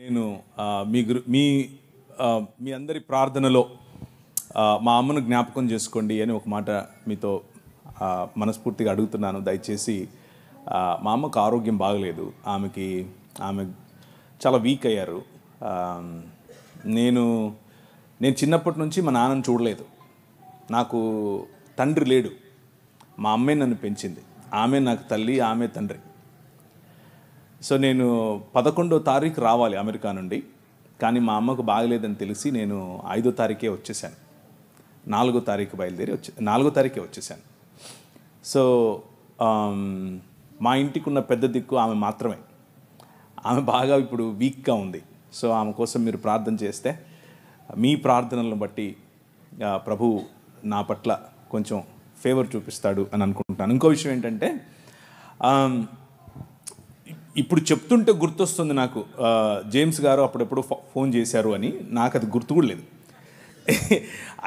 నేను మీ అందరి ప్రార్థనలో మా అమ్మను జ్ఞాపకం చేసుకోండి అని ఒక మాట మీతో మనస్ఫూర్తిగా అడుగుతున్నాను. దయచేసి మా అమ్మకు ఆరోగ్యం బాగలేదు. ఆమె చాలా వీక్ అయ్యారు. నేను చిన్నప్పటి నుంచి మా నాన్నను చూడలేదు. నాకు తండ్రి లేడు. మా అమ్మే నన్ను పెంచింది. ఆమె నాకు తల్లి, ఆమె తండ్రి. సో నేను 11వ తారీఖు రావాలి అమెరికా నుండి. కానీ మా అమ్మకు బాగలేదని తెలిసి నేను 5వ తారీఖే వచ్చేసాను. 4వ తారీఖు బయలుదేరి 4వ తారీఖే వచ్చేసాను. సో మా ఇంటికి ఉన్న పెద్ద దిక్కు ఆమె మాత్రమే. ఆమె బాగా ఇప్పుడు వీక్గా ఉంది. సో ఆమె కోసం మీరు ప్రార్థన చేస్తే మీ ప్రార్థనలను బట్టి ప్రభు నా పట్ల కొంచెం ఫేవర్ చూపిస్తాడు అని అనుకుంటున్నాను. ఇంకో విషయం ఏంటంటే, ఇప్పుడు చెప్తుంటే గుర్తొస్తుంది నాకు, జేమ్స్ గారు అప్పుడెప్పుడు ఫోన్ చేశారు అని. నాకు అది గుర్తు కూడా లేదు.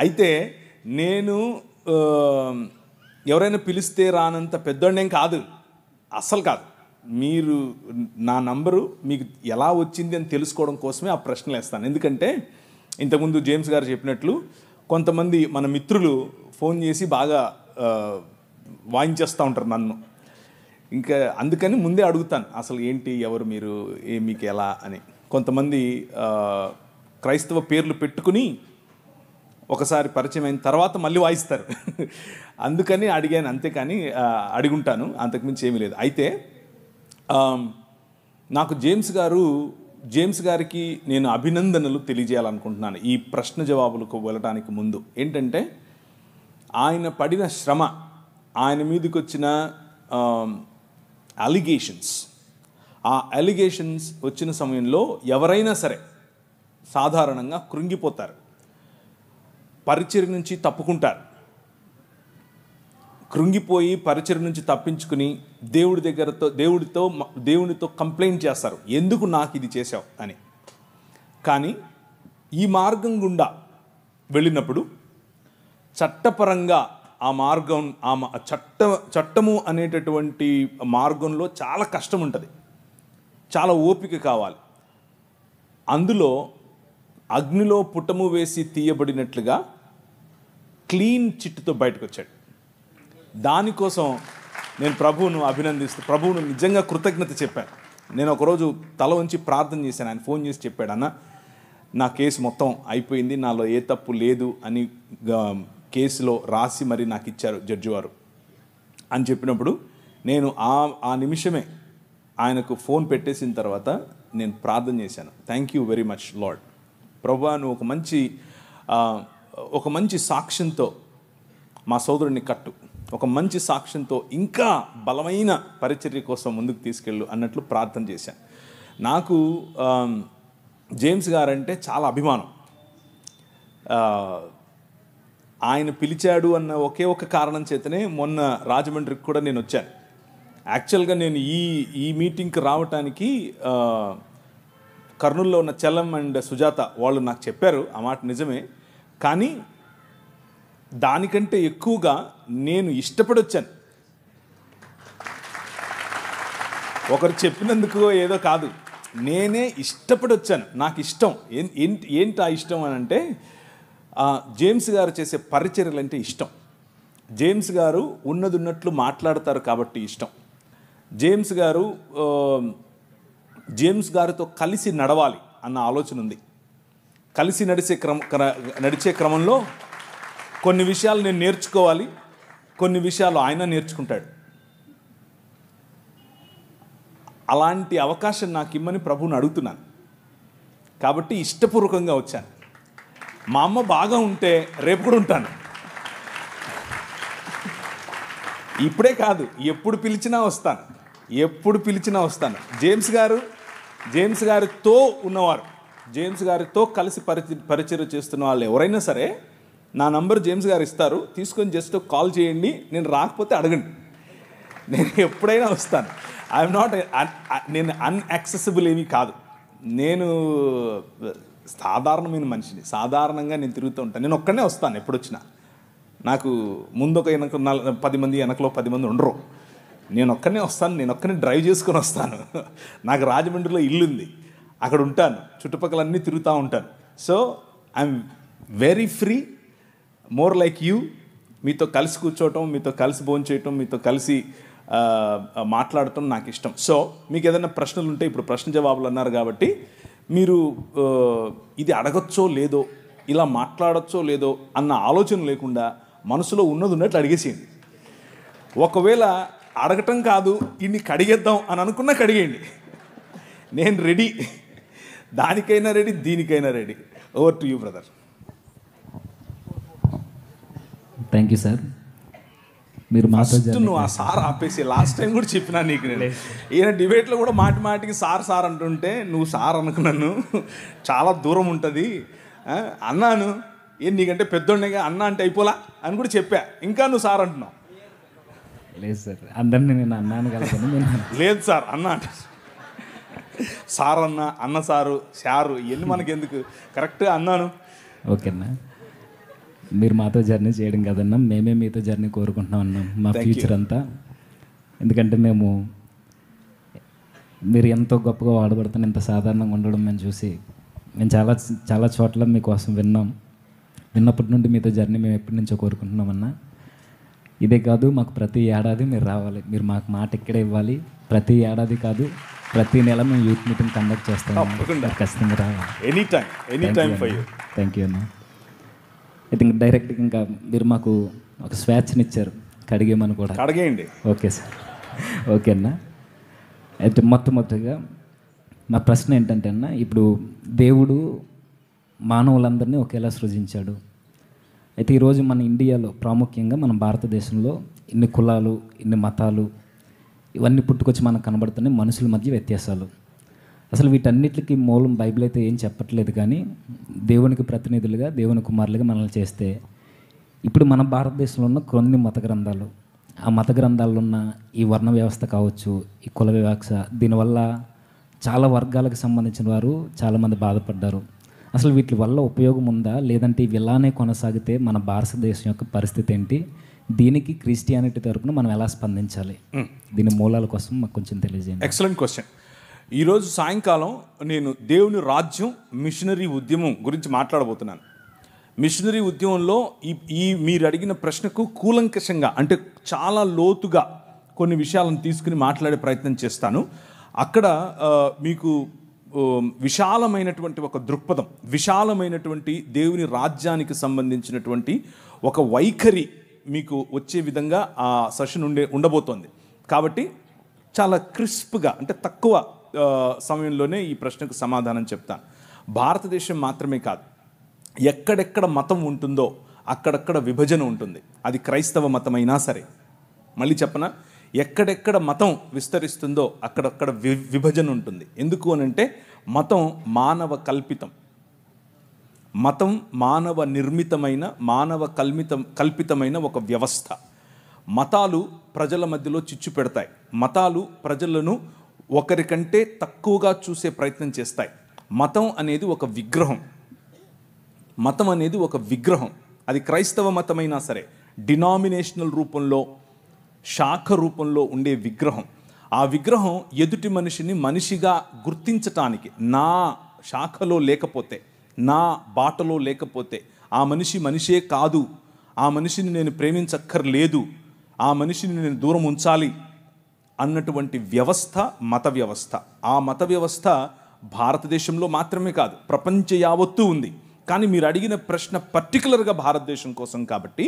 అయితే నేను ఎవరైనా పిలిస్తే రానంత పెద్దోడేం కాదు, అస్సలు కాదు. మీరు నా నంబరు మీకు ఎలా వచ్చింది అని తెలుసుకోవడం కోసమే ఆ ప్రశ్నలు వేస్తాను. ఎందుకంటే ఇంతకుముందు జేమ్స్ గారు చెప్పినట్లు కొంతమంది మన మిత్రులు ఫోన్ చేసి బాగా వాయించేస్తూ ఉంటారు నన్ను. ఇంకా అందుకని ముందే అడుగుతాను, అసలు ఏంటి, ఎవరు మీరు, మీకు ఎలా అని. కొంతమంది క్రైస్తవ పేర్లు పెట్టుకుని ఒకసారి పరిచయం అయిన తర్వాత మళ్ళీ వాయిస్తారు. అందుకని అడిగాను, అంతేకాని అడుగుంటాను, అంతకుమించి ఏమీ లేదు. అయితే నాకు జేమ్స్ గారికి నేను అభినందనలు తెలియజేయాలనుకుంటున్నాను ఈ ప్రశ్న జవాబులకు వెళ్ళడానికి ముందు. ఏంటంటే, ఆయన పడిన శ్రమ, ఆయన మీదకి వచ్చిన అలిగేషన్స్, ఆ అలిగేషన్స్ వచ్చిన సమయంలో ఎవరైనా సరే సాధారణంగా కృంగిపోతారు, పరిచర్య నుంచి తప్పుకుంటారు. కృంగిపోయి పరిచర్య నుంచి తప్పించుకుని దేవుడితో కంప్లైంట్ చేస్తారు, ఎందుకు నాకు ఇది చేశావు అని. కానీ ఈ మార్గం గుండా వెళ్ళినప్పుడు చట్టపరంగా ఆ మార్గం, చట్టము అనేటటువంటి మార్గంలో చాలా కష్టం ఉంటుంది, చాలా ఓపిక కావాలి. అందులో అగ్నిలో పుటము వేసి తీయబడినట్లుగా క్లీన్ చిట్టుతో బయటకు వచ్చాడు. దానికోసం నేను ప్రభువును నిజంగా కృతజ్ఞత చెప్పాను. నేను ఒకరోజు తల ఉంచి ప్రార్థన చేశాను. ఆయన ఫోన్ చేసి చెప్పాడు, అన్న నా కేసు మొత్తం అయిపోయింది, నాలో ఏ తప్పు లేదు అని కేసులో రాసి మరి నాకు ఇచ్చారు జడ్జి వారు అని చెప్పినప్పుడు నేను ఆ నిమిషమే ఆయనకు ఫోన్ పెట్టేసిన తర్వాత నేను ప్రార్థన చేశాను. Thank you very much lord. ప్రభువా, నువ్వు ఒక మంచి సాక్ష్యంతో మా సోదరుడిని కట్టు, ఒక మంచి సాక్ష్యంతో ఇంకా బలమైన పరిచర్య కోసం ముందుకు తీసుకెళ్ళు అన్నట్లు ప్రార్థన చేశాను. నాకు జేమ్స్ గారంటే చాలా అభిమానం. ఆయన పిలిచాడు అన్న ఒకే ఒక కారణం చేతనే మొన్న రాజమండ్రికి కూడా నేను వచ్చాను. యాక్చువల్గా నేను ఈ మీటింగ్కి రావటానికి కర్నూలులో ఉన్న చలం అండ్ సుజాత వాళ్ళు నాకు చెప్పారు, ఆ మాట నిజమే. కానీ దానికంటే ఎక్కువగా నేను ఇష్టపడి వచ్చాను. ఒకరు చెప్పినందుకు ఏదో కాదు, నేనే ఇష్టపడి వచ్చాను. నాకు ఇష్టం. ఏంటి ఆ ఇష్టం అని అంటే, జేమ్స్ గారు చేసే పరిచర్యలు అంటే ఇష్టం. జేమ్స్ గారు ఉన్నట్లు మాట్లాడతారు కాబట్టి ఇష్టం. జేమ్స్ గారితో కలిసి నడవాలి అన్న ఆలోచన ఉంది. కలిసి నడిచే క్రమంలో కొన్ని విషయాలు నేను నేర్చుకోవాలి, కొన్ని విషయాలు ఆయన నేర్చుకుంటాడు. అలాంటి అవకాశం నాకు ఇమ్మని ప్రభువుని అడుగుతున్నాను. కాబట్టి ఇష్టపూర్వకంగా వచ్చాను. మా అమ్మ బాగా ఉంటే రేపు కూడా ఉంటాను. ఇప్పుడే కాదు, ఎప్పుడు పిలిచినా వస్తాను. జేమ్స్ గారితో ఉన్నవారు, జేమ్స్ గారితో కలిసి పరిచర్య చేస్తున్న వాళ్ళు ఎవరైనా సరే నా నంబర్ జేమ్స్ గారు ఇస్తారు, తీసుకొని జస్ట్ కాల్ చేయండి. నేను రాకపోతే అడగండి, నేను ఎప్పుడైనా వస్తాను. నేను అన్యాక్సెసిబుల్ ఏమీ కాదు. నేను సాధారణమైన మనిషిని, సాధారణంగా నేను తిరుగుతూ ఉంటాను. నేను ఒక్కడనే వస్తాను ఎప్పుడు వచ్చినా. నాకు ముందు ఒక 10 మంది, వెనకలో 10 మంది ఉండరు. నేను ఒక్కనే వస్తాను, నేను ఒక్కనే డ్రైవ్ చేసుకొని వస్తాను. నాకు రాజమండ్రిలో ఇల్లు ఉంది. అక్కడ ఉంటాను, చుట్టుపక్కలన్నీ తిరుగుతూ ఉంటాను. So I'm very free, more like you. మీతో కలిసి కూర్చోవటం, మీతో కలిసి భోంచేయటం, మీతో కలిసి మాట్లాడటం నాకు ఇష్టం. సో మీకు ఏదైనా ప్రశ్నలు ఉంటే, ఇప్పుడు ప్రశ్న జవాబులు అన్నారు కాబట్టి మీరు ఇది అడగచ్చో లేదో, ఇలా మాట్లాడచ్చో లేదో అన్న ఆలోచన లేకుండా మనసులో ఉన్నది ఉన్నట్లు అడిగేసేయండి. ఒకవేళ అడగటం కాదు, ఇన్ని కడిగేద్దాం అని అనుకున్నా కడిగేయండి. నేను రెడీ, దానికైనా రెడీ, దీనికైనా ready. Over to you brother. Thank you sir. మీరు ఫస్ట్ నువ్వు ఆ సార్ ఆపేసి, లాస్ట్ టైం కూడా చెప్పినా నీకు, నేను ఈయన డిబేట్లో కూడా మాటి మాటికి సార్ సార్ అంటుంటే నువ్వు సార్ అనుకున్నాను, చాలా దూరం ఉంటుంది అన్నాను. నీకంటే పెద్దోడిగా అన్న అంటే అయిపోలా అని కూడా చెప్పా, ఇంకా నువ్వు సార్ అంటున్నావు. లేదు సార్, అందరినీ నేను అన్నాను కదా. లేదు సార్ అన్న అంటే సార్ అన్న, అన్న సారు, సారు ఇవన్నీ మనకి ఎందుకు, కరెక్ట్గా అన్నాను. ఓకేనా, మీరు మాతో జర్నీ చేయడం కదన్నా, మేమే మీతో జర్నీ కోరుకుంటున్నాం అన్నాం, మా ఫ్యూచర్ అంతా. ఎందుకంటే మీరు ఎంతో గొప్పగా వాడబడుతున్న, ఇంత సాధారణంగా ఉండడం మేము చూసి మేము చాలా చాలా చోట్ల మీకోసం విన్నప్పటి నుండి మీతో జర్నీ మేము ఎప్పటి నుంచో కోరుకుంటున్నామన్నా. ఇదే కాదు, మాకు ప్రతి ఏడాది మీరు రావాలి, మీరు మాకు మాట ఇక్కడే ఇవ్వాలి. ప్రతి ఏడాది కాదు, ప్రతి నెల మేము యూత్ మీటింగ్ కండక్ట్ చేస్తాం, ఖచ్చితంగా రావాలి. Any time for you. Thank you అన్న. ఐ థింక్ డైరెక్ట్గా ఇంకా మీరు మాకు ఒక స్వేచ్ఛనిచ్చారు, కడిగేమని కూడా. కడిగేయండి. ఓకే సార్, ఓకే అన్న. అయితే మొట్టమొదటిగా నా ప్రశ్న ఏంటంటే అన్న, ఇప్పుడు దేవుడు మానవులందరినీ ఒకేలా సృజించాడు. అయితే ఈరోజు మన ఇండియాలో, ప్రాముఖ్యంగా మన భారతదేశంలో ఇన్ని కులాలు, ఇన్ని మతాలు ఇవన్నీ పుట్టుకొచ్చి మనకు కనబడుతున్నాయి, మనుషుల మధ్య వ్యత్యాసాలు. అసలు వీటన్నిటికీ మూలం బైబిల్ అయితే ఏం చెప్పట్లేదు, కానీ దేవునికి ప్రతినిధులుగా, దేవుని కుమారులుగా మనల్ని చేస్తే, ఇప్పుడు మన భారతదేశంలో ఉన్న కొన్ని మత గ్రంథాలు, ఆ మత గ్రంథాల్లో ఉన్న ఈ వర్ణ వ్యవస్థ కావచ్చు, ఈ కుల వివక్ష, దీనివల్ల చాలా వర్గాలకు సంబంధించిన వారు చాలామంది బాధపడ్డారు. అసలు వీటి వల్ల ఉపయోగం ఉందా, లేదంటే ఇవి ఇలానే కొనసాగితే మన భారతదేశం యొక్క పరిస్థితి ఏంటి, దీనికి క్రిస్టియానిటీ తరపున మనం ఎలా స్పందించాలి, దీని మూలాల కోసం మాకు కొంచెం తెలియజేయండి. Excellent question. ఈరోజు సాయంకాలం నేను దేవుని రాజ్యం మిషనరీ ఉద్యమం గురించి మాట్లాడబోతున్నాను. మిషనరీ ఉద్యమంలో ఈ మీరు అడిగిన ప్రశ్నకు కూలంకషంగా, అంటే చాలా లోతుగా కొన్ని విషయాలను తీసుకుని మాట్లాడే ప్రయత్నం చేస్తాను. అక్కడ మీకు విశాలమైనటువంటి ఒక దృక్పథం, విశాలమైనటువంటి దేవుని రాజ్యానికి సంబంధించినటువంటి ఒక వైఖరి మీకు వచ్చే విధంగా ఆ సెషన్ ఉండబోతోంది. కాబట్టి చాలా క్రిస్ప్గా, అంటే తక్కువ సమయంలోనే ఈ ప్రశ్నకు సమాధానం చెప్తాను. భారతదేశం మాత్రమే కాదు, ఎక్కడెక్కడ మతం ఉంటుందో అక్కడక్కడ విభజన ఉంటుంది. అది క్రైస్తవ మతమైనా సరే. మళ్ళీ చెప్పనా, ఎక్కడెక్కడ మతం విస్తరిస్తుందో అక్కడక్కడ విభజన ఉంటుంది. ఎందుకు అనంటే మతం మానవ కల్పితం, మతం మానవ నిర్మితమైన, మానవ కల్పితమైన ఒక వ్యవస్థ. మతాలు ప్రజల మధ్యలో చిచ్చు పెడతాయి, మతాలు ప్రజలను ఒకరికంటే తక్కువగా చూసే ప్రయత్నం చేస్తాయి. మతం అనేది ఒక విగ్రహం, మతం అనేది ఒక విగ్రహం. అది క్రైస్తవ మతమైనా సరే, డినామినేషనల్ రూపంలో, శాఖ రూపంలో ఉండే విగ్రహం. ఆ విగ్రహం ఎదుటి మనిషిని మనిషిగా గుర్తించటానికి, నా శాఖలో లేకపోతే, నా బాటలో లేకపోతే ఆ మనిషి మనిషే కాదు, ఆ మనిషిని నేను ప్రేమించక్కర్లేదు, ఆ మనిషిని నేను దూరం ఉంచాలి అన్నటువంటి వ్యవస్థ మత వ్యవస్థ. ఆ మత వ్యవస్థ భారతదేశంలో మాత్రమే కాదు, ప్రపంచ యావత్తూ ఉంది. కానీ మీరు అడిగిన ప్రశ్న పర్టికులర్గా భారతదేశం కోసం కాబట్టి,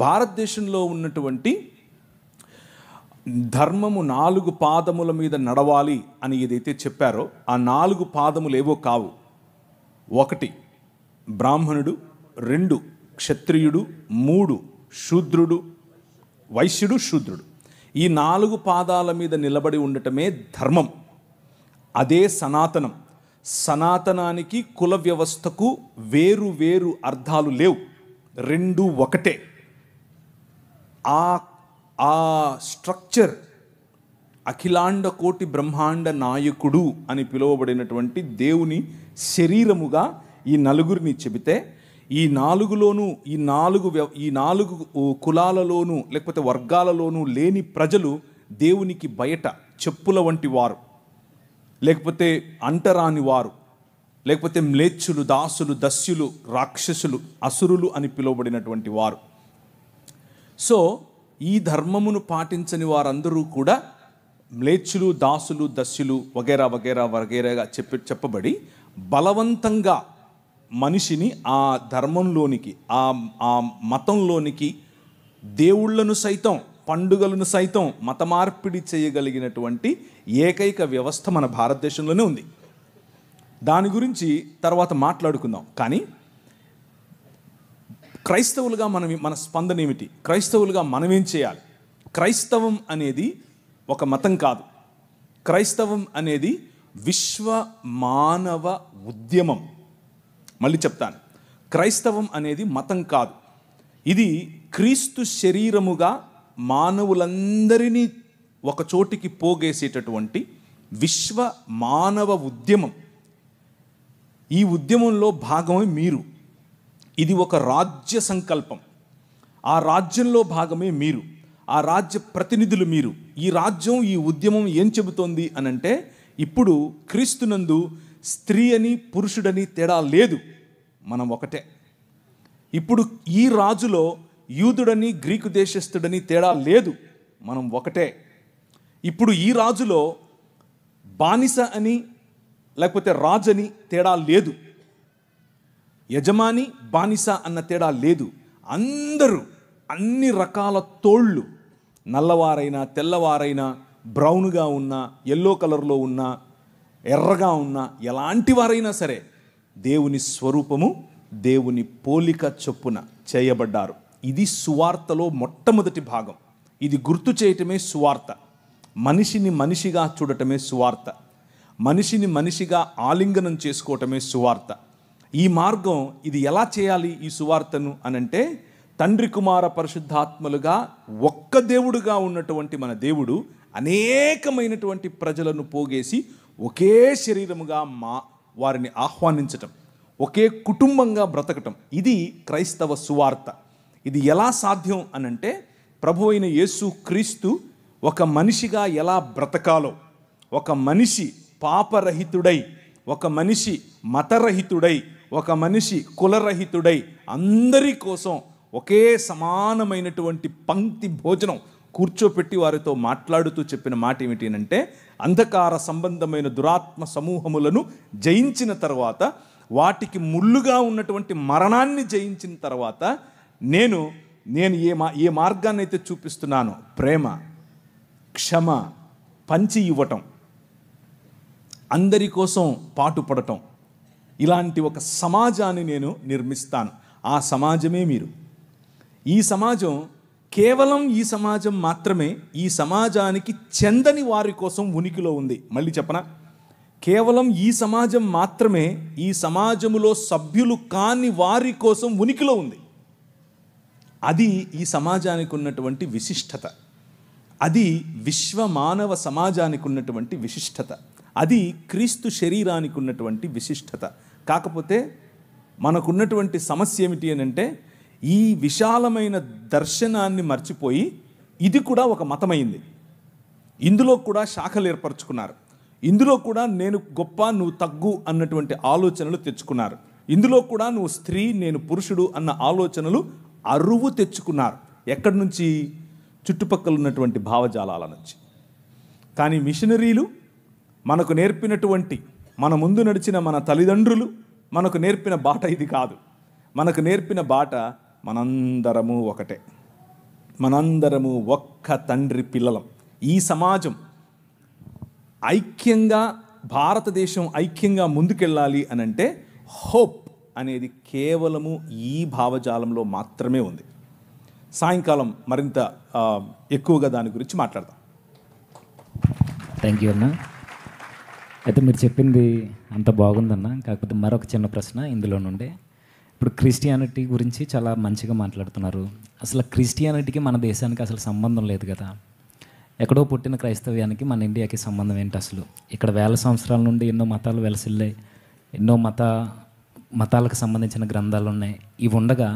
భారతదేశంలో ఉన్నటువంటి ధర్మము 4 పాదముల మీద నడవాలి అని ఏదైతే చెప్పారో, ఆ 4 పాదములు ఏవో కావు. 1 బ్రాహ్మణుడు, 2 క్షత్రియుడు, 3 శూద్రుడు, వైశ్యుడు, శూద్రుడు. ఈ 4 పాదాల మీద నిలబడి ఉండటమే ధర్మం. అదే సనాతనం. సనాతనానికి కుల వ్యవస్థకు వేరు వేరు అర్థాలు లేవు, 2 ఒకటే. ఆ స్ట్రక్చర్ అఖిలాండ కోటి బ్రహ్మాండ నాయకుడు అని పిలువబడినటువంటి దేవుని శరీరముగా ఈ నలుగురిని చెబితే, ఈ 4లోనూ ఈ 4 కులాలలోనూ లేకపోతే వర్గాలలోనూ లేని ప్రజలు దేవునికి బయట చెప్పుల వంటి వారు. లేకపోతే అంటరాని వారు, లేకపోతే మ్లేచ్చులు, దాసులు, దస్యులు, రాక్షసులు, అసురులు అని పిలువబడినటువంటి వారు. సో ఈ ధర్మమును పాటించని వారందరూ కూడా మ్లేచ్చులు, దాసులు, దస్యులు వగేరా వగేరా వగేరాగా చెప్పబడి బలవంతంగా మనిషిని ఆ ధర్మంలోనికి, ఆ మతంలోనికి, దేవుళ్లను సైతం, పండుగలను సైతం మత మార్పిడి చేయగలిగినటువంటి ఏకైక వ్యవస్థ మన భారతదేశంలోనే ఉంది. దాని గురించి తర్వాత మాట్లాడుకుందాం. కానీ క్రైస్తవులుగా మన స్పందన ఏమిటి? క్రైస్తవులుగా మనమేం చేయాలి? క్రైస్తవం అనేది ఒక మతం కాదు. క్రైస్తవం అనేది విశ్వ మానవ ఉద్యమం. మళ్ళీ చెప్తాను, క్రైస్తవం అనేది మతం కాదు. ఇది క్రీస్తు శరీరముగా మానవులందరినీ ఒక చోటికి పోగేసేటటువంటి విశ్వ మానవ ఉద్యమం. ఈ ఉద్యమంలో భాగమే మీరు. ఇది ఒక రాజ్య సంకల్పం. ఆ రాజ్యంలో భాగమే మీరు, ఆ రాజ్య ప్రతినిధులు మీరు. ఈ రాజ్యం, ఈ ఉద్యమం ఏం చెబుతోంది అనంటే, ఇప్పుడు క్రీస్తునందు స్త్రీ అని పురుషుడని తేడా లేదు, మనం ఒకటే. ఇప్పుడు ఈ రాజులో యూదుడని గ్రీకు దేశస్థుడని తేడా లేదు, మనం ఒకటే. ఇప్పుడు ఈ రాజులో బానిస అని లేకపోతే రాజని తేడా లేదు, యజమాని బానిస అన్న తేడా లేదు. అందరూ అన్ని రకాల తోళ్ళు, నల్లవారైనా తెల్లవారైనా, బ్రౌన్గా ఉన్నా, ఎల్లో కలర్లో ఉన్నా, ఎర్రగా ఉన్నా, ఎలాంటి వారైనా సరే దేవుని స్వరూపము, దేవుని పోలిక చొప్పున చేయబడ్డారు. ఇది సువార్తలో మొట్టమొదటి భాగం. ఇది గుర్తు చేయటమే సువార్త. మనిషిని మనిషిగా చూడటమే సువార్త. మనిషిని మనిషిగా ఆలింగనం చేసుకోవటమే సువార్త. ఈ మార్గం, ఇది ఎలా చేయాలి ఈ సువార్తను అనంటే, తండ్రి కుమార పరిశుద్ధాత్మలుగా ఒక్క దేవుడుగా ఉన్నటువంటి మన దేవుడు అనేకమైనటువంటి ప్రజలను పోగేసి ఒకే శరీరముగా వారిని ఆహ్వానించటం, ఒకే కుటుంబంగా బ్రతకటం, ఇది క్రైస్తవ సువార్త. ఇది ఎలా సాధ్యం అనంటే, ప్రభు అయిన యేసు క్రీస్తు ఒక మనిషిగా ఎలా బ్రతకాలో, ఒక మనిషి పాపరహితుడై, ఒక మనిషి మతరహితుడై, ఒక మనిషి కులరహితుడై అందరి కోసం ఒకే సమానమైనటువంటి పంక్తి భోజనం కూర్చోపెట్టి వారితో మాట్లాడుతూ చెప్పిన మాట ఏమిటి అంటే, అంధకార సంబంధమైన దురాత్మ సమూహములను జయించిన తర్వాత, వాటికి ముళ్ళుగా ఉన్నటువంటి మరణాన్ని జయించిన తర్వాత, నేను ఏ మార్గాన్ని అయితే చూపిస్తున్నానో, ప్రేమ, క్షమ, పంచి ఇవ్వటం, అందరి కోసం పాటుపడటం, ఇలాంటి ఒక సమాజాన్ని నేను నిర్మిస్తాను. ఆ సమాజమే మీరు. ఈ సమాజం కేవలం ఈ సమాజం మాత్రమే ఈ సమాజానికి చెందని వారి కోసం ఉనికిలో ఉంది. మళ్ళీ చెప్పనా? కేవలం ఈ సమాజం మాత్రమే ఈ సమాజములో సభ్యులు కాని వారి కోసం ఉనికిలో ఉంది. అది ఈ సమాజానికి ఉన్నటువంటి విశిష్టత. అది విశ్వ మానవ సమాజానికి ఉన్నటువంటి విశిష్టత. అది క్రీస్తు శరీరానికి ఉన్నటువంటి విశిష్టత. కాకపోతే మనకున్నటువంటి సమస్య ఏమిటి అని అంటే, ఈ విశాలమైన దర్శనాన్ని మర్చిపోయి ఇది కూడా ఒక మతమైంది. ఇందులో కూడా శాఖలు ఏర్పరచుకున్నారు. ఇందులో కూడా నేను గొప్ప, నువ్వు తగ్గు అన్నటువంటి ఆలోచనలు తెచ్చుకున్నారు. ఇందులో కూడా నువ్వు స్త్రీ, నేను పురుషుడు అన్న ఆలోచనలు అరువు తెచ్చుకున్నారు. ఎక్కడి నుంచి? చుట్టుపక్కల ఉన్నటువంటి భావజాలాల నుంచి. కానీ మిషనరీలు మనకు నేర్పినటువంటి, మన ముందు నడిచిన మన తల్లిదండ్రులు మనకు నేర్పిన బాట ఇది కాదు. మనకు నేర్పిన బాట, మనందరము ఒకటే, మనందరము ఒక్క తండ్రి పిల్లలం. ఈ సమాజం ఐక్యంగా, భారతదేశం ఐక్యంగా ముందుకెళ్ళాలి అనంటే హోప్ అనేది కేవలము ఈ భావజాలంలో మాత్రమే ఉంది. సాయంకాలం మరింత ఎక్కువగా దాని గురించి మాట్లాడదాం. థ్యాంక్ యూ అన్న. అయితే మీరు చెప్పింది అంత బాగుందన్న. కాకపోతే మరొక చిన్న ప్రశ్న ఇందులో నుండే. ఇప్పుడు క్రిస్టియానిటీ గురించి చాలా మంచిగా మాట్లాడుతున్నారు. అసలు క్రిస్టియానిటీకి మన దేశానికి అసలు సంబంధం లేదు కదా. ఎక్కడో పుట్టిన క్రైస్తవ్యానికి మన ఇండియాకి సంబంధం ఏంటి అసలు? ఇక్కడ వేల సంవత్సరాల నుండి ఎన్నో మతాలు వెలసిల్లాయి, ఎన్నో మతాలకు సంబంధించిన గ్రంథాలు ఉన్నాయి. ఇవి ఉండగా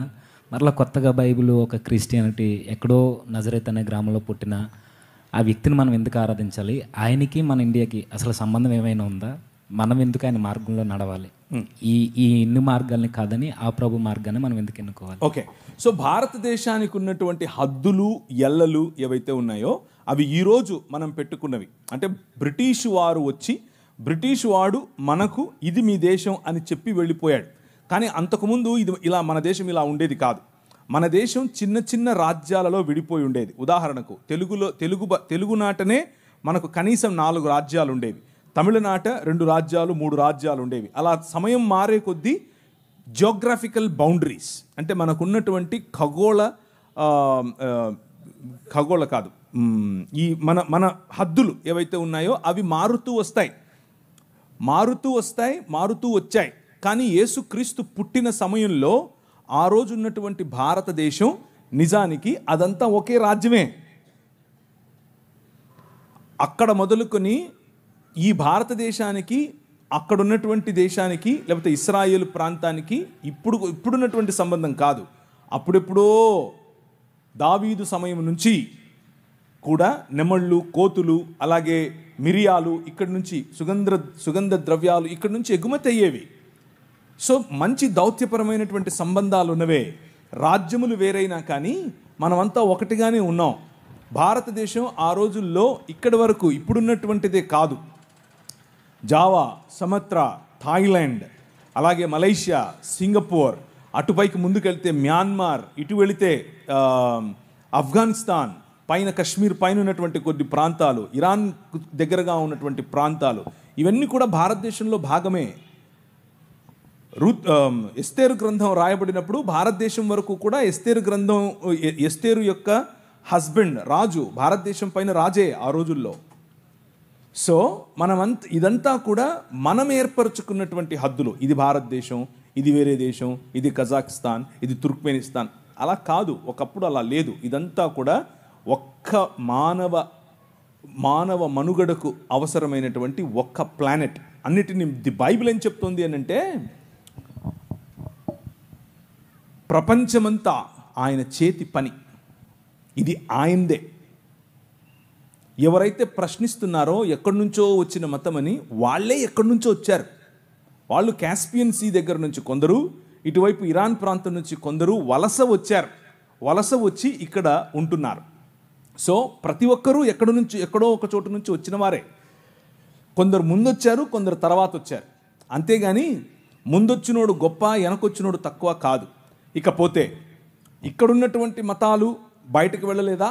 మరలా కొత్తగా బైబిల్, ఒక క్రిస్టియానిటీ, ఎక్కడో నజరేత్ అనే గ్రామంలో పుట్టిన ఆ వ్యక్తిని మనం ఎందుకు ఆరాధించాలి, ఆయనకి మన ఇండియాకి అసలు సంబంధం ఏమైనా ఉందా, మనం ఎందుకు ఆయన మార్గంలో నడవాలి, ఈ ఈ ఇన్ని మార్గాల్ని కాదని ఆ ప్రభు మార్గాన్ని మనం ఎందుకు ఎన్నుకోవాలి? ఓకే, సో భారతదేశానికి ఉన్నటువంటి హద్దులు ఎల్లలు ఏవైతే ఉన్నాయో అవి ఈరోజు మనం పెట్టుకున్నవి. అంటే బ్రిటిష్ వారు వచ్చి బ్రిటిష్ వాడు మనకు ఇది మీ దేశం అని చెప్పి వెళ్ళిపోయాడు. కానీ అంతకుముందు ఇది ఇలా మన దేశం ఇలా ఉండేది కాదు. మన దేశం చిన్న చిన్న రాజ్యాలలో విడిపోయి ఉండేది. ఉదాహరణకు తెలుగునాటనే మనకు కనీసం 4 రాజ్యాలు ఉండేవి. తమిళనాట 2 రాజ్యాలు 3 రాజ్యాలు ఉండేవి. అలా సమయం మారే కొద్దీ జియోగ్రాఫికల్ బౌండరీస్ అంటే మనకున్నటువంటి ఖగోళ కాదు ఈ మన హద్దులు ఏవైతే ఉన్నాయో అవి మారుతూ వచ్చాయి. కానీ యేసుక్రీస్తు పుట్టిన సమయంలో ఆ రోజు ఉన్నటువంటి భారతదేశం నిజానికి అదంతా ఒకే రాజ్యమే. అక్కడ మొదలుకొని ఈ భారతదేశానికి అక్కడ ఉన్నటువంటి దేశానికి లేకపోతే ఇస్రాయేల్ ప్రాంతానికి ఇప్పుడున్నటువంటి సంబంధం కాదు. అప్పుడెప్పుడో దావీదు సమయం నుంచి కూడా నెమళ్ళు, కోతులు, అలాగే మిరియాలు ఇక్కడి నుంచి సుగంధ ద్రవ్యాలు ఇక్కడి నుంచి ఎగుమతి అయ్యేవి. సో మంచి దౌత్యపరమైనటువంటి సంబంధాలు ఉన్నవే. రాజ్యములు వేరైనా కానీ మనమంతా ఒకటిగానే ఉన్నాం. భారతదేశం ఆ రోజుల్లో ఇక్కడి వరకు ఇప్పుడున్నటువంటిదే కాదు. జావా, సమత్రా, థాయిలాండ్, అలాగే మలేషియా, సింగపూర్, అటుపైకి ముందుకెళ్తే మ్యాన్మార్, ఇటు వెళితే ఆఫ్ఘనిస్తాన్, పైన కశ్మీర్ పైన ఉన్నటువంటి కొన్ని ప్రాంతాలు, ఇరాన్ దగ్గరగా ఉన్నటువంటి ప్రాంతాలు, ఇవన్నీ కూడా భారతదేశంలో భాగమే. ఎస్తేరు గ్రంథం రాయబడినప్పుడు భారతదేశం వరకు కూడా ఎస్తేరు యొక్క హస్బెండ్ రాజు భారతదేశం పైన రాజే ఆ రోజుల్లో. సో ఇదంతా కూడా మనం ఏర్పరచుకున్నటువంటి హద్దులు. ఇది భారతదేశం, ఇది వేరే దేశం, ఇది కజాకిస్తాన్, ఇది తుర్క్మెనిస్తాన్. అలా కాదు, ఒకప్పుడు అలా లేదు. ఇదంతా కూడా ఒక్క మానవ మనుగడకు అవసరమైనటువంటి ఒక్క ప్లానెట్. అన్నిటిని ది బైబిల్ ఏం చెప్తుంది అని అంటే ప్రపంచమంతా ఆయన చేతి పని, ఇది ఆయనదే. ఎవరైతే ప్రశ్నిస్తున్నారో ఎక్కడి నుంచో వచ్చిన మతమని, వాళ్ళే ఎక్కడి నుంచో వచ్చారు. వాళ్ళు కాస్పియన్ సీ దగ్గర నుంచి కొందరు, ఇటువైపు ఇరాన్ ప్రాంతం నుంచి కొందరు వలస వచ్చి ఇక్కడ ఉంటున్నారు. సో ప్రతి ఒక్కరూ ఎక్కడో ఒక చోటు నుంచి వచ్చిన వారే. కొందరు ముందొచ్చారు, కొందరు తర్వాత వచ్చారు. అంతేగాని ముందొచ్చినోడు గొప్ప, వెనకొచ్చినోడు తక్కువ కాదు. ఇకపోతే ఇక్కడున్నటువంటి మతాలు బయటకు వెళ్ళలేదా?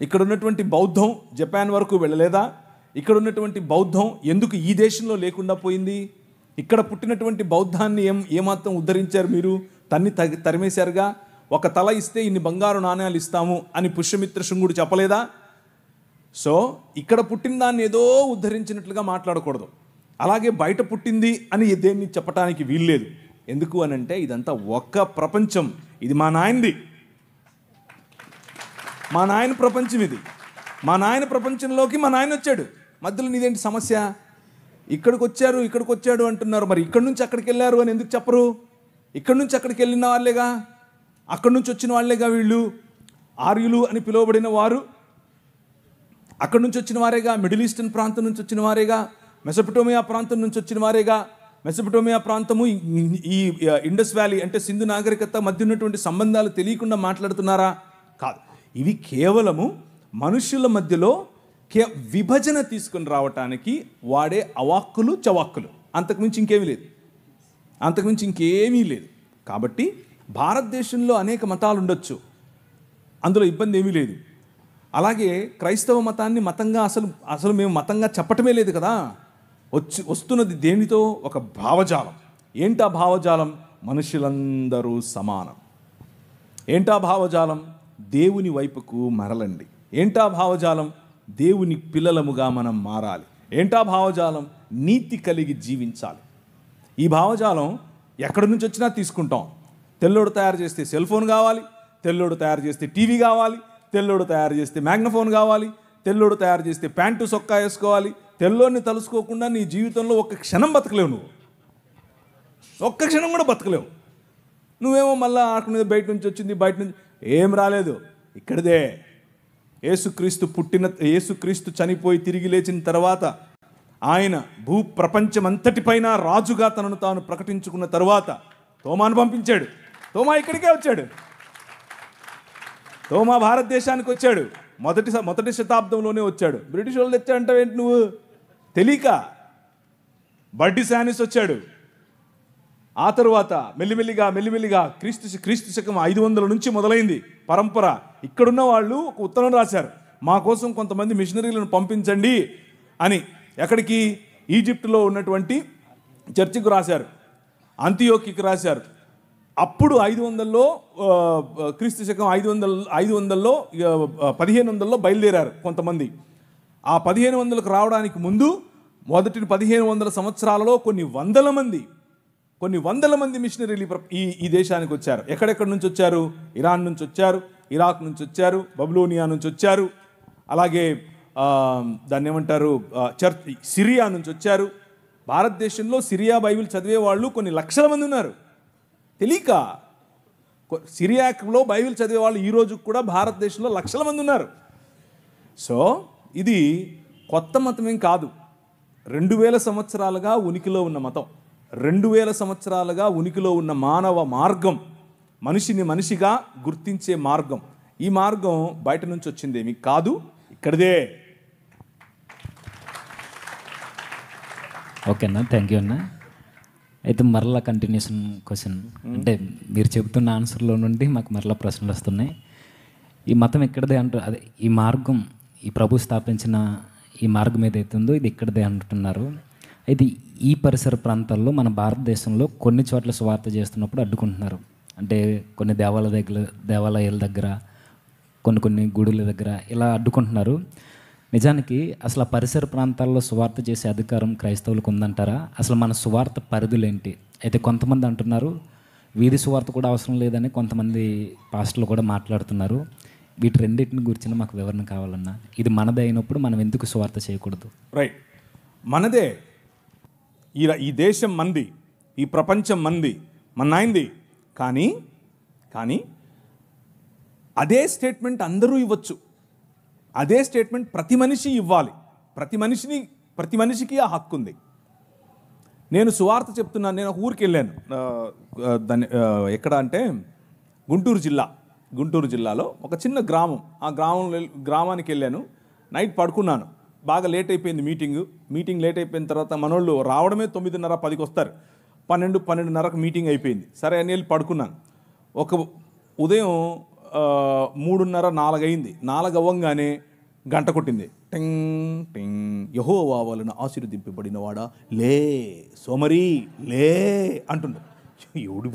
ఇక్కడ ఉన్నటువంటి బౌద్ధం జపాన్ వరకు వెళ్ళలేదా? ఇక్కడ ఉన్నటువంటి బౌద్ధం ఎందుకు ఈ దేశంలో లేకుండా పోయింది? ఇక్కడ పుట్టినటువంటి బౌద్ధాన్ని ఏమాత్రం ఉద్ధరించారు మీరు? తరిమేశారుగా. ఒక తల ఇస్తే ఇన్ని బంగారు నాణ్యాలు ఇస్తాము అని పుష్యమిత్ర శృంగుడు చెప్పలేదా? సో ఇక్కడ పుట్టిన దాన్ని ఏదో ఉద్ధరించినట్లుగా మాట్లాడకూడదు. అలాగే బయట పుట్టింది అని దేన్ని చెప్పడానికి వీల్లేదు. ఎందుకు అనంటే ఇదంతా ఒక్క ప్రపంచం. ఇది మా నాయనది, మా నాయన ప్రపంచం. ఇది మా నాయన ప్రపంచంలోకి మా నాయన వచ్చాడు. మధ్యలో నీదేంటి సమస్య? ఇక్కడికి వచ్చాడు అంటున్నారు. మరి ఇక్కడి నుంచి అక్కడికి వెళ్ళారు అని ఎందుకు చెప్పరు? ఇక్కడి నుంచి అక్కడికి వెళ్ళిన వాళ్ళేగా, అక్కడి నుంచి వచ్చిన వాళ్ళేగా వీళ్ళు. ఆర్యులు అని పిలువబడిన వారు అక్కడి నుంచి వచ్చిన వారేగా. మిడిల్ ఈస్టర్న్ ప్రాంతం నుంచి వచ్చిన వారేగా. మెసొపటోమియా ప్రాంతం నుంచి వచ్చిన వారేగా. మెసొపటోమియా ప్రాంతము ఈ ఇండస్ వ్యాలీ అంటే సింధు నాగరికత మధ్య ఉన్నటువంటి సంబంధాలు తెలియకుండా మాట్లాడుతున్నారా? కాదు. ఇవి కేవలము మనుషుల మధ్యలో విభజన తీసుకుని రావటానికి వాడే అవాక్కులు చవాక్కులు. అంతకుమించి ఇంకేమీ లేదు. కాబట్టి భారతదేశంలో అనేక మతాలు ఉండొచ్చు, అందులో ఇబ్బంది ఏమీ లేదు. అలాగే క్రైస్తవ మతాన్ని మతంగా అసలు మేము మతంగా చెప్పటమే లేదు కదా. వస్తున్నది దేనితో? ఒక భావజాలం. ఏంటా భావజాలం? మనుషులందరూ సమానం. ఏంటా భావజాలం? దేవుని వైపుకు మరలండి. ఏంటా భావజాలం? దేవుని పిల్లలముగా మనం మారాలి. ఏంటా భావజాలం? నీతి కలిగి జీవించాలి. ఈ భావజాలం ఎక్కడి నుంచి వచ్చినా తీసుకుంటాం. తెల్లోడు తయారు చేస్తే సెల్ ఫోన్ కావాలి, తెల్లోడు తయారు చేస్తే టీవీ కావాలి, తెల్లోడు తయారు చేస్తే మ్యాగ్నఫోన్ కావాలి, తెల్లోడు తయారు చేస్తే ప్యాంటు సొక్కా వేసుకోవాలి. తెల్లోడిని తలుసుకోకుండా నీ జీవితంలో ఒక్క క్షణం బతకలేవు. నువ్వు ఒక్క క్షణం కూడా బతకలేవు. నువ్వేమో మళ్ళీ అక్కడ బయట నుంచి వచ్చింది, బయట నుంచి ఏం రాలేదు, ఇక్కడిదే. యేసుక్రీస్తు చనిపోయి తిరిగి లేచిన తర్వాత ఆయన ప్రపంచమంతటిపైన రాజుగా తనను తాను ప్రకటించుకున్న తర్వాత తోమాను పంపించాడు. తోమా ఇక్కడికే వచ్చాడు. తోమా భారతదేశానికి వచ్చాడు. మొదటి శతాబ్దంలోనే వచ్చాడు. బ్రిటిష్ వాళ్ళు తెచ్చాడంటే నువ్వు తెలియక. బడ్డి శానిస్ వచ్చాడు. ఆ తరువాత మెల్లిమెల్లిగా క్రీస్తు శకం 500 నుంచి మొదలైంది పరంపర. ఇక్కడున్న వాళ్ళు ఒక ఉత్తరం రాశారు, మా కోసం కొంతమంది మిషనరీలను పంపించండి అని. ఎక్కడికి? ఈజిప్టులో ఉన్నటువంటి చర్చికి రాశారు, అంతియోకికి రాశారు. అప్పుడు 500లో క్రీస్తు శకం 500లో 1500లో బయలుదేరారు కొంతమంది. ఆ 1500కు రావడానికి ముందు మొదటి 1500 సంవత్సరాలలో కొన్ని వందల మంది మిషనరీలు ఈ దేశానికి వచ్చారు. ఎక్కడెక్కడి నుంచి వచ్చారు? ఇరాన్ నుంచి వచ్చారు, ఇరాక్ నుంచి వచ్చారు, బబులోనియా నుంచి వచ్చారు, అలాగే దాన్ని ఏమంటారు సిరియా నుంచి వచ్చారు. భారతదేశంలో సిరియా బైబిల్ చదివే వాళ్ళు కొన్ని లక్షల మంది ఉన్నారు. తెలియక సిరియాలో బైబిల్ చదివే వాళ్ళు ఈరోజు కూడా భారతదేశంలో లక్షల మంది ఉన్నారు. సో ఇది కొత్త మతమేం కాదు. 2000 సంవత్సరాలుగా ఉనికిలో ఉన్న మతం, 2000 సంవత్సరాలుగా ఉనికిలో ఉన్న మానవ మార్గం, మనిషిని మనిషిగా గుర్తించే మార్గం. ఈ మార్గం బయట నుంచి వచ్చిందేమి కాదు, ఇక్కడిదే. ఓకే అన్న, థ్యాంక్ యూ అన్న. అయితే మరలా కంటిన్యూషన్ క్వశ్చన్, అంటే మీరు చెబుతున్న ఆన్సర్లో నుండి మాకు మరలా ప్రశ్నలు వస్తున్నాయి. ఈ మతం ఎక్కడిదే అంటారు, అదే ఈ మార్గం, ఈ ప్రభు స్థాపించిన ఈ మార్గం ఏదైతే ఉందో ఇది ఇక్కడిదే అంటున్నారు. అయితే ఈ పరిసర ప్రాంతాల్లో మన భారతదేశంలో కొన్ని చోట్ల సువార్త చేస్తున్నప్పుడు అడ్డుకుంటున్నారు. అంటే కొన్ని దేవాలయాల దగ్గర, కొన్ని గుడుల దగ్గర ఇలా అడ్డుకుంటున్నారు. నిజానికి అసలు ఆ పరిసర ప్రాంతాల్లో సువార్త చేసే అధికారం క్రైస్తవులకు ఉందంటారా? అసలు మన సువార్త పరిధులేంటి? అయితే కొంతమంది అంటున్నారు వీధి సువార్త కూడా అవసరం లేదని కొంతమంది పాస్టర్లు కూడా మాట్లాడుతున్నారు. వీటి రెండింటిని గురించి మాకు వివరణ కావాలన్నా. ఇది మనదే అయినప్పుడు మనం ఎందుకు సువార్త చేయకూడదు? రైట్, మనదే. ఈ దేశం మంది, ఈ ప్రపంచం మంది, మన్నాయింది. కానీ అదే స్టేట్మెంట్ అందరూ ఇవ్వచ్చు. అదే స్టేట్మెంట్ ప్రతి మనిషి ఇవ్వాలి. ప్రతి మనిషికి ఆ హక్కు ఉంది. నేను సువార్త చెప్తున్నాను. నేను ఒక ఊరికి వెళ్ళాను. ఎక్కడ అంటే గుంటూరు జిల్లాలో ఒక చిన్న గ్రామం. ఆ గ్రామానికి వెళ్ళాను. నైట్ పడుకున్నాను. బాగా లేట్ అయిపోయింది మీటింగ్ లేట్ అయిపోయిన తర్వాత మనోళ్ళు రావడమే 9:30, 10కి వస్తారు. 12:30కు మీటింగ్ అయిపోయింది. సరే అని వెళ్ళి పడుకున్నాను. ఒక ఉదయం 3:30, 4 అయింది. 4 అవ్వంగానే గంట కొట్టింది. టింగ్ టింగ్. యెహోవా వలన ఆశీర్వదింపబడిన వాడా లే సోమరి లే అంటుండు. ఎవడు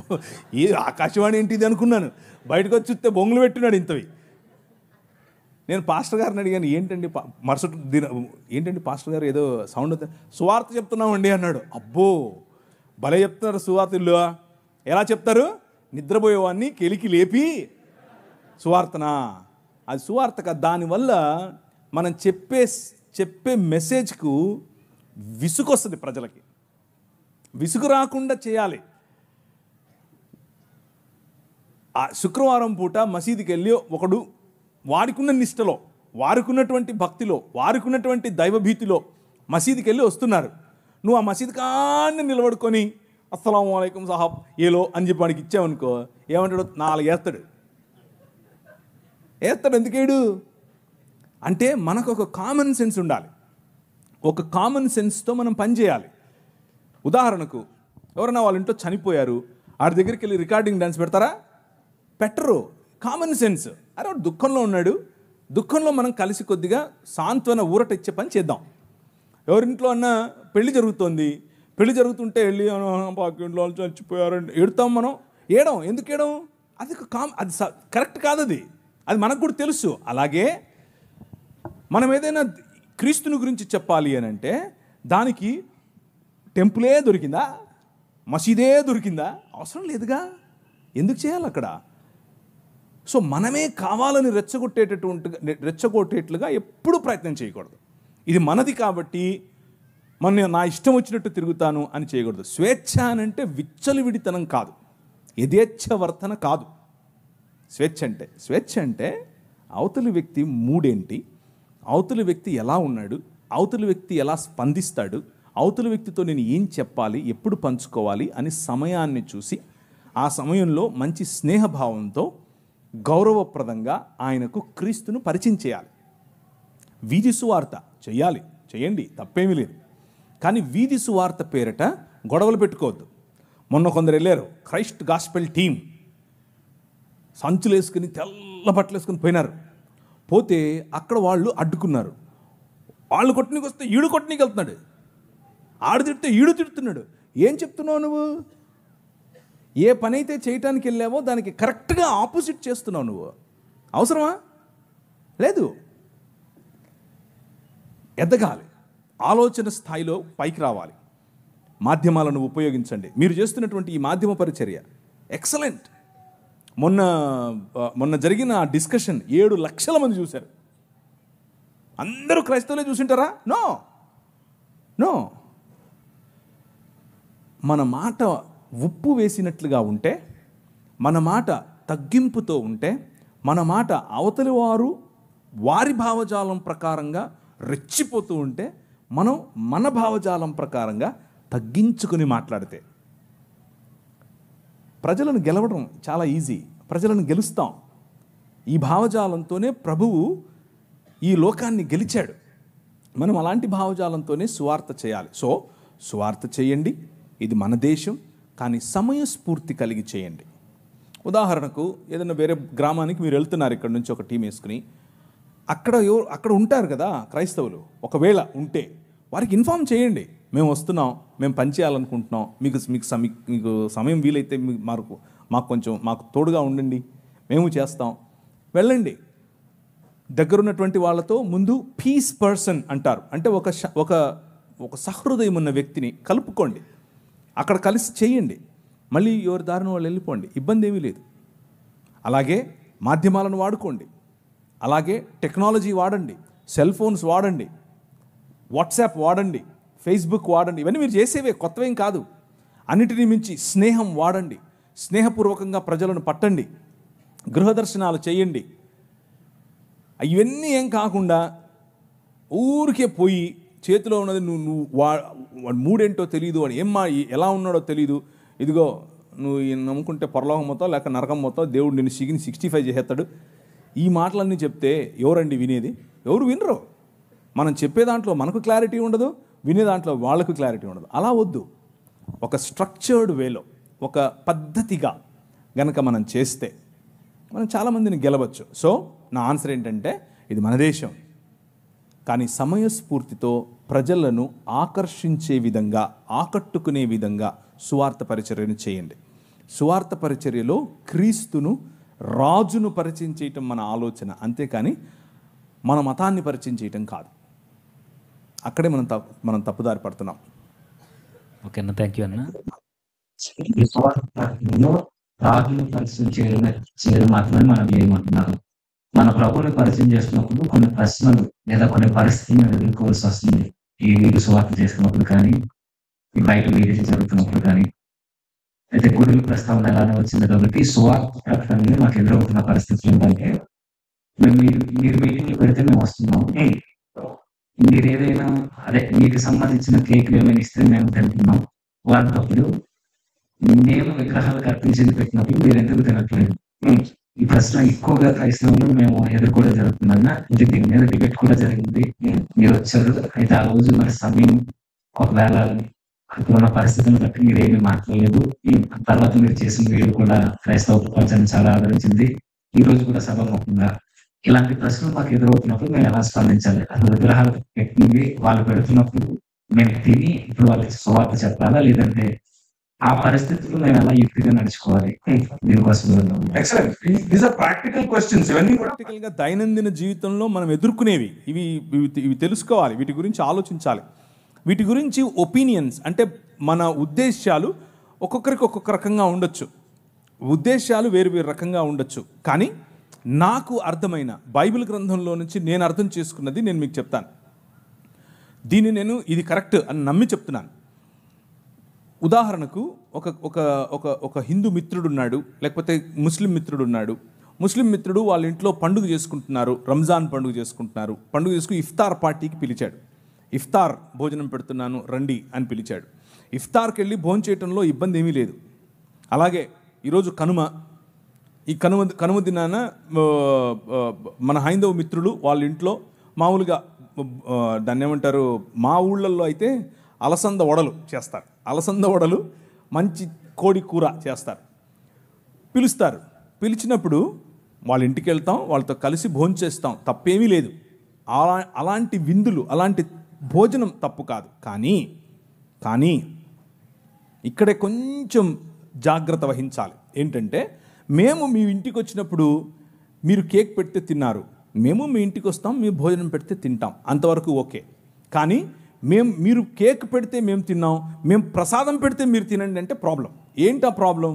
ఏ ఆకాశవాణి ఏంటిది అనుకున్నాను. బయటకు వచ్చి చూస్తే బొంగులు పెట్టినాడు ఇంతవి. నేను పాస్టర్ గారిని అడిగాను, ఏంటండి ఏంటండి పాస్టర్ గారు ఏదో సౌండ్ సువార్త చెప్తున్నామండి అన్నాడు. అబ్బో భలే చెప్తున్నారు సువార్త. ఇల్లు ఎలా చెప్తారు? నిద్రపోయేవాడిని కెలికి లేపి సువార్తనా? అది సువార్త కాదు. దానివల్ల మనం చెప్పే మెసేజ్కు విసుగొస్తుంది. ప్రజలకి విసుగు రాకుండా చేయాలి. ఆ శుక్రవారం పూట మసీదుకి వెళ్ళి ఒకడు వాడికున్న నిష్టలో, వారికున్నటువంటి భక్తిలో, వారికున్నటువంటి దైవభీతిలో మసీదుకి వెళ్ళి వస్తున్నారు. నువ్వు ఆ మసీదు కాన్ని నిలబడుకొని అస్సలాము అలైకుం సాహబ్ ఏలో అని చెప్పి వాడికి ఇచ్చావనుకో, ఏమంటాడు? 4 వేస్తాడు. ఎందుకేడు అంటే మనకు ఒక కామన్ సెన్స్ ఉండాలి. ఒక కామన్ సెన్స్తో మనం పనిచేయాలి. ఉదాహరణకు ఎవరైనా వాళ్ళ ఇంట్లో చనిపోయారు, ఆడి దగ్గరికి వెళ్ళి రికార్డింగ్ డాన్స్ పెడతారా? పెట్టరు. Common sense. అరే వాడు దుఃఖంలో ఉన్నాడు, దుఃఖంలో మనం కలిసి కొద్దిగా సాంత్వన ఊరట ఇచ్చే పని చేద్దాం. ఎవరింట్లో అన్నా పెళ్లి జరుగుతుంటే వెళ్ళి పాకింట్లో చచ్చిపోయారండి ఏడుతాం మనం. ఎందుకు ఏడం? అది అది కరెక్ట్ కాదు. అది మనకు కూడా తెలుసు. అలాగే మనం ఏదైనా క్రీస్తుని గురించి చెప్పాలి అని అంటే దానికి టెంపులే దొరికిందా, మసీదే దొరికిందా? అవసరం లేదుగా. ఎందుకు చేయాలి అక్కడ? సో మనమే కావాలని రెచ్చగొట్టేట్లుగా ఎప్పుడూ ప్రయత్నం చేయకూడదు. ఇది మనది కాబట్టి నా ఇష్టం వచ్చినట్టు తిరుగుతాను అని చేయకూడదు. స్వేచ్ఛ అనంటే విచ్చలవిడితనం కాదు, యథేచ్ఛవర్తన కాదు. స్వేచ్ఛ అంటే అవతలి వ్యక్తి మూడేంటి, అవతలి వ్యక్తి ఎలా ఉన్నాడు, అవతలి వ్యక్తి ఎలా స్పందిస్తాడు, అవతలి వ్యక్తితో నేను ఏం చెప్పాలి, ఎప్పుడు పంచుకోవాలి అని సమయాన్ని చూసి ఆ సమయంలో మంచి స్నేహభావంతో గౌరవప్రదంగా ఆయనకు క్రీస్తును పరిచయం చేయాలి. వీధి సువార్త చేయండి, తప్పేమీ లేదు. కానీ వీధి సువార్త పేరిట గొడవలు పెట్టుకోవద్దు. మొన్న కొందరు వెళ్ళారు, క్రైస్ట్ గాస్పెల్ టీం, సంచులు వేసుకుని తెల్ల బట్టలు వేసుకుని పోయినారు. పోతే అక్కడ వాళ్ళు అడ్డుకున్నారు. వాళ్ళు కొట్టనీకి వస్తే ఈడు కొట్టనీకి వెళ్తున్నాడు, ఆడు తిడితే ఈడు తిడుతున్నాడు. ఏం చెప్తున్నావు నువ్వు? ఏ పని అయితే చేయటానికి వెళ్ళావో దానికి కరెక్ట్గా ఆపోజిట్ చేస్తున్నావు నువ్వు. అవసరమా? లేదు. ఎదగాలి, ఆలోచన స్థాయిలో పైకి రావాలి. మాధ్యమాలను ఉపయోగించండి. మీరు చేస్తున్నటువంటి ఈ మాధ్యమ పరిచర్య ఎక్సలెంట్. మొన్న జరిగిన డిస్కషన్ 7 లక్షల మంది చూశారు. అందరూ క్రైస్తవులే చూసింటారా? నో. మన మాట ఉప్పు వేసినట్లుగా ఉంటే, మన మాట తగ్గింపుతో ఉంటే, మన మాట అవతలి వారి భావజాలం ప్రకారంగా రెచ్చిపోతూ ఉంటే, మనం మన భావజాలం ప్రకారంగా తగ్గించుకుని మాట్లాడితే ప్రజలను గెలవడం చాలా ఈజీ. ప్రజలను గెలుస్తాం. ఈ భావజాలంతోనే ప్రభువు ఈ లోకాన్ని గెలిచాడు. మనం అలాంటి భావజాలంతోనే సువార్త చేయాలి. సో సువార్త చేయండి, ఇది మన దేశం, కానీ సమయస్ఫూర్తి కలిగి చేయండి. ఉదాహరణకు ఏదైనా వేరే గ్రామానికి మీరు వెళ్తున్నారు, ఇక్కడ నుంచి ఒక టీం వేసుకుని, అక్కడ ఉంటారు కదా క్రైస్తవులు. ఒకవేళ ఉంటే వారికి ఇన్ఫామ్ చేయండి, మేము వస్తున్నాం, మేము పనిచేయాలనుకుంటున్నాం, మీకు సమయం వీలైతే మాకు తోడుగా ఉండండి, మేము చేస్తాం, వెళ్ళండి. దగ్గరున్నటువంటి వాళ్ళతో ముందు పీస్ పర్సన్ అంటారు, అంటే ఒక సహృదయం ఉన్న వ్యక్తిని కలుపుకోండి, అక్కడ కలిసి చేయండి, మళ్ళీ ఎవరి దారిన వాళ్ళు వెళ్ళిపోండి, ఇబ్బంది ఏమీ లేదు. అలాగే మాధ్యమాలను వాడుకోండి, అలాగే టెక్నాలజీ వాడండి, సెల్ ఫోన్స్ వాడండి, వాట్సాప్ వాడండి, ఫేస్బుక్ వాడండి. ఇవన్నీ మీరు చేసేవే, కొత్తవేం కాదు. అన్నిటినీ మించి స్నేహం వాడండి, స్నేహపూర్వకంగా ప్రజలను పట్టండి, గృహదర్శనాలు చేయండి. ఇవన్నీ ఏం కాకుండా ఊరికే పోయి చేతిలో ఉన్నది నువ్వు వాడు మూడేంటో తెలియదు, వాడు ఎలా ఉన్నాడో తెలియదు, ఇదిగో నువ్వు నమ్ముకుంటే పరలోకం మొత్తం లేక నరకం మొత్తం, దేవుడు నిన్ను 65 చేసేస్తాడు, ఈ మాటలన్నీ చెప్తే ఎవరండి వినేది? ఎవరు వినరు. మనం చెప్పే దాంట్లో మనకు క్లారిటీ ఉండదు, వినే దాంట్లో వాళ్ళకు క్లారిటీ ఉండదు. అలా వద్దు. ఒక స్ట్రక్చర్డ్ వేలో, ఒక పద్ధతిగా గనక మనం చేస్తే మనం చాలామందిని గెలవచ్చు. సో నా ఆన్సర్ ఏంటంటే, ఇది మన దేశం, కానీ సమయస్ఫూర్తితో ప్రజలను ఆకర్షించే విధంగా, ఆకట్టుకునే విధంగా సువార్త పరిచర్యను చేయండి. సువార్త పరిచర్యలో క్రీస్తును, రాజును పరిచయం చేయటం మన ఆలోచన, అంతేకాని మన మతాన్ని పరిచయం చేయటం కాదు. అక్కడే మనం తప్పుదారి పడుతున్నాం. ఓకే అన్న, థ్యాంక్ యూ అన్న. రాజును పరిచయం చేయడం మాత్రమే మనం చేయమంటున్నారు. మన ప్రభువుని పరిచయం చేస్తున్నప్పుడు కొన్ని ప్రశ్నలు లేదా కొన్ని పరిస్థితులను ఎదుర్కోవాల్సి వస్తుంది. ఈ వీధి సువార్త చేస్తున్నప్పుడు కానీ, ఈ బయట వీధి జరుగుతున్నప్పుడు కానీ, అయితే గురువుల ప్రస్తావన ఎలానే వచ్చింది కాబట్టి సువార్త ప్రకటనలో మాకు ఎదురవుతున్న పరిస్థితులు ఏంటంటే, మీరు మీటింగ్లు పెడితే మేము వస్తున్నాం, మీరు ఏదైనా మీకు సంబంధించిన కేకులు ఏమైనా ఇస్తే మేము తింటున్నాం, వాళ్ళప్పుడు మేము విగ్రహాలకు అర్పించేది పెట్టినప్పుడు మీరు ఎందుకు తినట్లేదు? ఈ ప్రశ్న ఎక్కువగా క్రైస్తవులు మేము ఎదుర్కోవడం జరుగుతుందన్నా, ఇది దీని మీద డిబేట్ కూడా జరిగింది. మీరు వచ్చారు, అయితే ఆ రోజు మరి సమయం ఒకవేళ అక్కడ ఉన్న పరిస్థితులను బట్టి మీరు ఏమీ మాట్లాడలేదు. తర్వాత మీరు చేసిన వీడియో కూడా క్రైస్తవ ప్రపంచాన్ని చాలా ఆదరించింది. ఈ రోజు కూడా సభాముఖంగా ఇలాంటి ప్రశ్నలు మాకు ఎదురవుతున్నప్పుడు మేము ఎలా స్పందించాలి? అసలు విగ్రహాలు పెట్టినవి వాళ్ళు పెడుతున్నప్పుడు మేము తిని ఇప్పుడు వాళ్ళకి సువార్త చెప్పాలా, లేదంటే ఆ పరిస్థితుల్లో మేము ఎలా యుక్తిగా నడుచుకోవాలి? Practical questions. ఇవన్నీ ప్రాక్టికల్గా దైనందిన జీవితంలో మనం ఎదుర్కొనేవి. ఇవి తెలుసుకోవాలి, వీటి గురించి ఆలోచించాలి. వీటి గురించి ఒపీనియన్స్, అంటే మన ఉద్దేశాలు ఒక్కొక్కరికి ఒక్కొక్క రకంగా ఉండొచ్చు, ఉద్దేశాలు వేరు రకంగా ఉండొచ్చు. కానీ నాకు అర్థమైన బైబిల్ గ్రంథంలో నుంచి నేను అర్థం చేసుకున్నది నేను మీకు చెప్తాను. దీన్ని నేను ఇది కరెక్ట్ అని నమ్మి చెప్తున్నాను. ఉదాహరణకు ఒక హిందూ మిత్రుడు ఉన్నాడు, లేకపోతే ముస్లిం మిత్రుడు ఉన్నాడు, ముస్లిం మిత్రుడు వాళ్ళ ఇంట్లో పండుగ చేసుకుంటున్నారు, రంజాన్ పండుగ చేసుకుంటున్నారు. పండుగ చేసుకుని ఇఫ్తార్ పార్టీకి పిలిచాడు. ఇఫ్తార్ భోజనం పెడుతున్నాను రండి అని పిలిచాడు. ఇఫ్తార్కి వెళ్ళి భోజనం చేయడంలో ఇబ్బంది ఏమీ లేదు. అలాగే ఈరోజు కనుమ. ఈ కనుమ దినాన మన హైందవ మిత్రులు వాళ్ళ ఇంట్లో మామూలుగా దాన్ని ఏమంటారు, మా ఊళ్ళల్లో అయితే అలసంద వడలు చేస్తారు. అలసంద వడలు, మంచి కోడి కూర చేస్తారు. పిలుస్తారు. పిలిచినప్పుడు వాళ్ళ ఇంటికి వెళ్తాం, వాళ్ళతో కలిసి భోజనం చేస్తాం, తప్పేమీ లేదు. అలాంటి విందులు, అలాంటి భోజనం తప్పు కాదు. కానీ ఇక్కడే కొంచెం జాగ్రత్త వహించాలి. ఏంటంటే, మేము మీ ఇంటికి వచ్చినప్పుడు మీరు కేక్ పెడితే తిన్నారు, మేము మీ ఇంటికి వస్తాం, మీ భోజనం పెడితే తింటాం, అంతవరకు ఓకే. కానీ మీరు కేక్ పెడితే మేము తిన్నాం, మేము ప్రసాదం పెడితే మీరు తినండి అంటే ప్రాబ్లం. ఏంటా ప్రాబ్లం?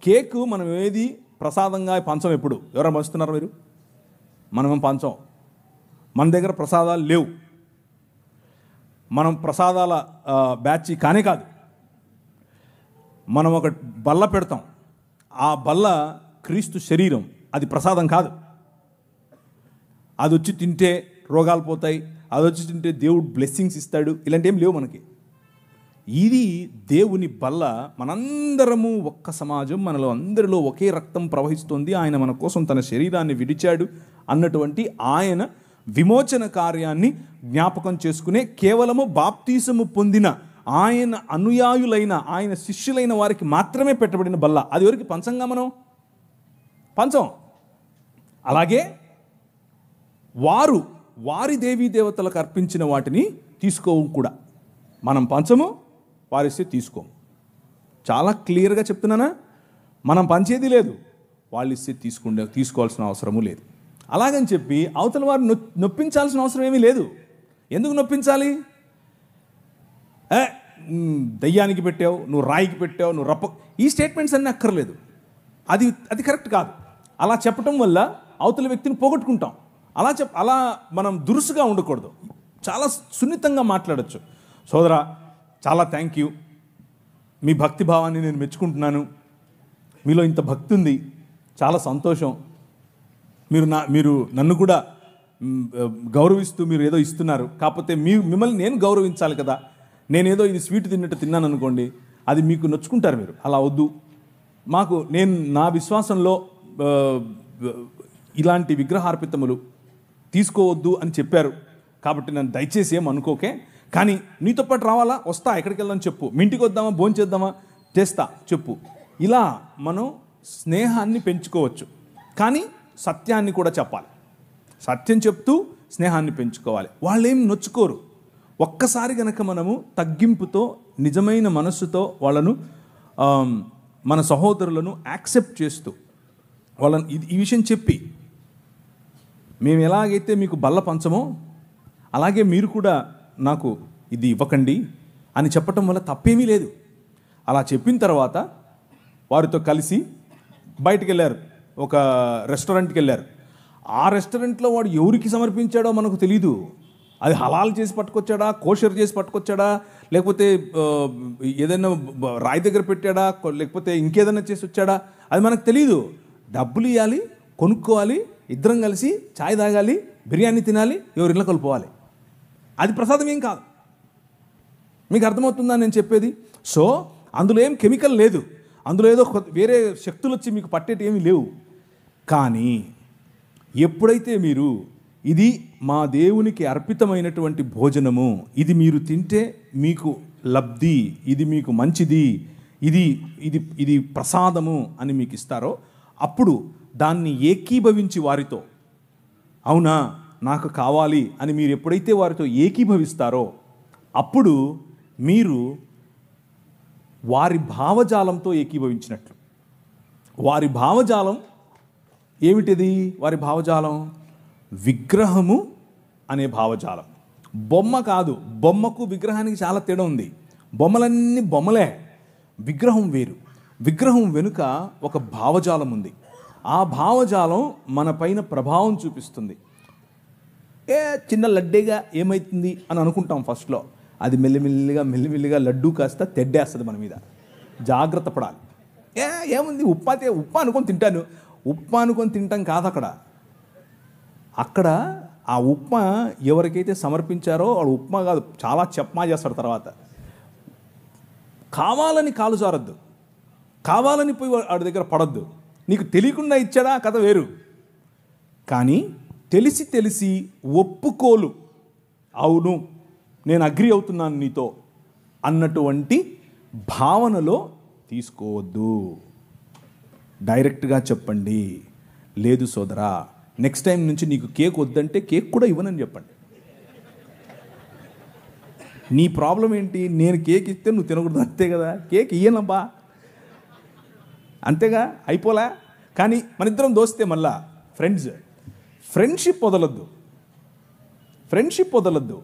కేకు మనం ఏది ప్రసాదంగా పంచం. ఎప్పుడు ఎవరైనా పంచుతున్నారు మీరు? మనమేం పంచం. మన దగ్గర ప్రసాదాలు లేవు. మనం ప్రసాదాల బ్యాచ్ కానే కాదు. మనం ఒక బల్ల పెడతాం, ఆ బల్ల క్రీస్తు శరీరం, అది ప్రసాదం కాదు. అది వచ్చి తింటే రోగాలు పోతాయి, అది వచ్చి తింటే దేవుడు బ్లెస్సింగ్స్ ఇస్తాడు, ఇలాంటి ఏం లేవు మనకి. ఇది దేవుని బల్ల. మనందరము ఒక్క సమాజం, మనలో అందరిలో ఒకే రక్తం ప్రవహిస్తుంది. ఆయన మన కోసం తన శరీరాన్ని విడిచాడు అన్నటువంటి ఆయన విమోచన కార్యాన్ని జ్ఞాపకం చేసుకునే కేవలము బాప్తీసము పొందిన ఆయన అనుయాయులైన, ఆయన శిష్యులైన వారికి మాత్రమే పెట్టబడిన బల్ల. అది ఎవరికి పంచంగా మనం పంచం. అలాగే వారి దేవీ దేవతలకు అర్పించిన వాటిని తీసుకోము కూడా. మనం పంచము, వారిస్తే తీసుకోము. చాలా క్లియర్గా చెప్తున్నానా? మనం పంచేది లేదు, వాళ్ళు ఇస్తే తీసుకోవాల్సిన అవసరము లేదు. అలాగని చెప్పి అవతల వారు నొప్పించాల్సిన అవసరం ఏమీ లేదు. ఎందుకు నొప్పించాలి? దయ్యానికి పెట్టావు, నువ్వు రాయికి పెట్టావు, నువ్వు ఈ స్టేట్మెంట్స్ అన్నీ అక్కర్లేదు. అది కరెక్ట్ కాదు. అలా చెప్పటం వల్ల అవతల వ్యక్తిని పోగొట్టుకుంటాం. అలా మనం దురుసుగా ఉండకూడదు. చాలా సున్నితంగా మాట్లాడచ్చు. సోదరా, చాలా థ్యాంక్ యూ, మీ భక్తి భావాన్ని నేను మెచ్చుకుంటున్నాను, మీలో ఇంత భక్తి ఉంది, చాలా సంతోషం, మీరు నన్ను కూడా గౌరవిస్తూ మీరు ఏదో ఇస్తున్నారు, కాకపోతే మిమ్మల్ని నేను గౌరవించాలి కదా. నేనేదో ఇది స్వీట్ తిన్నట్టు తిన్నాను అనుకోండి, అది మీకు నొచ్చుకుంటారు. మీరు అలా వద్దు. నేను నా విశ్వాసంలో ఇలాంటి విగ్రహార్పితములు తీసుకోవద్దు అని చెప్పారు, కాబట్టి నన్ను దయచేసి ఏం అనుకోకే. కానీ నీతో పాటు రావాలా, వస్తా, ఎక్కడికి వెళ్దాం చెప్పు, మీ ఇంటికి వద్దామా, భోజనం చేద్దామా, చేస్తా చెప్పు. ఇలా మనం స్నేహాన్ని పెంచుకోవచ్చు. కానీ సత్యాన్ని కూడా చెప్పాలి. సత్యం చెప్తూ స్నేహాన్ని పెంచుకోవాలి. వాళ్ళేం నొచ్చుకోరు. ఒక్కసారి గనక మనము తగ్గింపుతో, నిజమైన మనస్సుతో వాళ్ళను, మన సహోదరులను యాక్సెప్ట్ చేస్తూ వాళ్ళని ఈ విషయం చెప్పి, మేము ఎలాగైతే మీకు బల్ల పంచమో అలాగే మీరు కూడా నాకు ఇది ఇవ్వకండి అని చెప్పటం వల్ల తప్పేమీ లేదు. అలా చెప్పిన తర్వాత వారితో కలిసి బయటికి వెళ్ళారు, ఒక రెస్టారెంట్కి వెళ్ళారు. ఆ రెస్టారెంట్లో వాడు ఎవరికి సమర్పించాడో మనకు తెలీదు. అది హలాల్ చేసి పట్టుకొచ్చాడా, కోషర్ చేసి పట్టుకొచ్చాడా, లేకపోతే ఏదైనా రాయి దగ్గర పెట్టాడా, లేకపోతే ఇంకేదైనా చేసి వచ్చాడా, అది మనకు తెలీదు. డబ్బులు ఇవ్వాలి, కొనుక్కోవాలి, ఇద్దరం కలిసి ఛాయ్ తాగాలి, బిర్యానీ తినాలి, ఎవరిలో కలుపుకోవాలి. అది ప్రసాదం ఏం కాదు. మీకు అర్థమవుతుందా నేను చెప్పేది? సో అందులో ఏం కెమికల్ లేదు, అందులో ఏదో వేరే శక్తులు వచ్చి మీకు పట్టేటి ఏమీ లేవు. కానీ ఎప్పుడైతే మీరు ఇది మా దేవునికి అర్పితమైనటువంటి భోజనము, ఇది మీరు తింటే మీకు లబ్ధి, ఇది మీకు మంచిది, ఇది ప్రసాదము అని మీకు ఇస్తారో, అప్పుడు దాన్ని ఏకీభవించి వారితో, అవునా నాకు కావాలి అని మీరు ఎప్పుడైతే వారితో ఏకీభవిస్తారో, అప్పుడు మీరు వారి భావజాలంతో ఏకీభవించినట్లు. వారి భావజాలం ఏమిటిది? వారి భావజాలం విగ్రహము అనే భావజాలం. బొమ్మ కాదు. బొమ్మకు విగ్రహానికి చాలా తేడా ఉంది. బొమ్మలన్నీ బొమ్మలే, విగ్రహం వేరు. విగ్రహం వెనుక ఒక భావజాలం ఉంది. ఆ భావజాలం మన పైన ప్రభావం చూపిస్తుంది. చిన్న లడ్డేగా ఏమవుతుంది అని అనుకుంటాం ఫస్ట్లో. అది మెల్లిమెల్లిగా లడ్డూ కాస్త తెడ్డేస్తుంది మన మీద. జాగ్రత్త పడాలి. ఏముంది, ఉప్పు అనుకొని తింటాను, ఉప్మా అనుకొని తింటాం కాదు అక్కడ ఆ ఉప్మా ఎవరికైతే సమర్పించారో వాడు ఉప్మా కాదు, చాలా చెప్మా చేస్తాడు. తర్వాత కావాలని కాలు జారద్దు, కావాలని పోయి వాడి దగ్గర పడద్దు. నీకు తెలియకుండా ఇచ్చాడా కథ వేరు, కానీ తెలిసి ఒప్పుకోలు, అవును నేను అగ్రి అవుతున్నాను నీతో అన్నటువంటి భావనలో తీసుకోవద్దు. డైరెక్ట్గా చెప్పండి, లేదు సోదరా నెక్స్ట్ టైం నుంచి నీకు కేక్ వద్దంటే కేక్ కూడా ఇవ్వనని చెప్పండి. నీ ప్రాబ్లం ఏంటి? నేను కేక్ ఇస్తే నువ్వు తినకూడదు, అంతే కదా. కేక్ ఇయ్యనబ్బా, అంతేగా, అయిపోలే. కానీ మన ఇద్దరం దోస్తే మళ్ళా ఫ్రెండ్షిప్ వదలద్దు,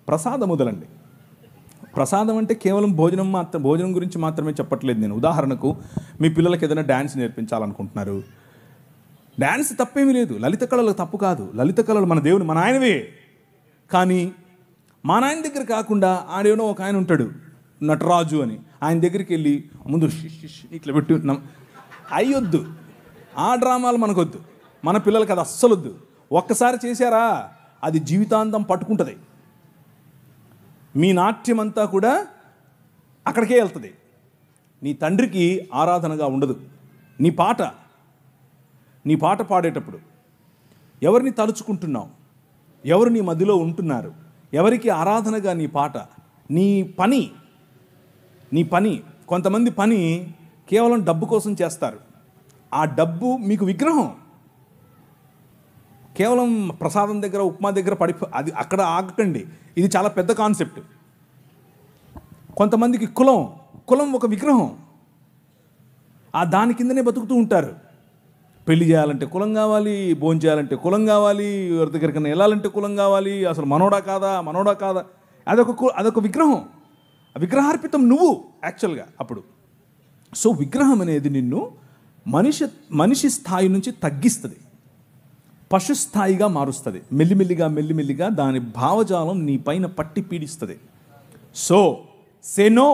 ప్రసాదం వదలండి. ప్రసాదం అంటే కేవలం భోజనం గురించి మాత్రమే చెప్పట్లేదు నేను. ఉదాహరణకు మీ పిల్లలకి ఏదైనా డ్యాన్స్ నేర్పించాలనుకుంటున్నారు. డ్యాన్స్ తప్పేమీ లేదు, లలిత కళలు తప్పు కాదు. లలిత కళలు మన దేవుని మన ఆయనవే. కానీ మా నాయన దగ్గర కాకుండా ఆడేనో ఒక ఆయన ఉంటాడు నటరాజు అని, ఆయన దగ్గరికి వెళ్ళి ముందు ఇట్లా పెట్టి అయ్యొద్దు. ఆ డ్రామాలు మనకొద్దు, మన పిల్లలకి అది అస్సలు వద్దు. ఒక్కసారి చేశారా అది జీవితాంతం పట్టుకుంటుంది. మీ నాట్యం అంతా కూడా అక్కడికే వెళ్తుంది. నీ తండ్రికి ఆరాధనగా ఉండదు. నీ పాట పాడేటప్పుడు ఎవరిని తలుచుకుంటున్నావు, ఎవరు నీ మధ్యలో ఉంటున్నారు, ఎవరికి ఆరాధనగా నీ పాట, నీ పని. కొంతమంది పని కేవలం డబ్బు కోసం చేస్తారు. ఆ డబ్బు మీకు విగ్రహం. కేవలం ప్రసాదం దగ్గర ఉప్మా దగ్గర అది అక్కడ ఆగకండి. ఇది చాలా పెద్ద కాన్సెప్ట్. కొంతమందికి కులం ఒక విగ్రహం. ఆ దాని కిందనే బతుకుతూ ఉంటారు. పెళ్లి చేయాలంటే కులం కావాలి, భోజనం చేయాలంటే కులం కావాలి, ఎవరి దగ్గరికైనా వెళ్ళాలంటే కులం కావాలి. అసలు మనోడా కాదా అదొక విగ్రహం. ఆ విగ్రహార్పితం నువ్వు యాక్చువల్గా అప్పుడు. సో విగ్రహం అనేది నిన్ను మనిషి స్థాయి నుంచి తగ్గిస్తుంది, పశు స్థాయిగా మారుస్తుంది. మెల్లిమెల్లిగా దాని భావజాలం నీ పైన పట్టి పీడిస్తుంది. సో సెనో,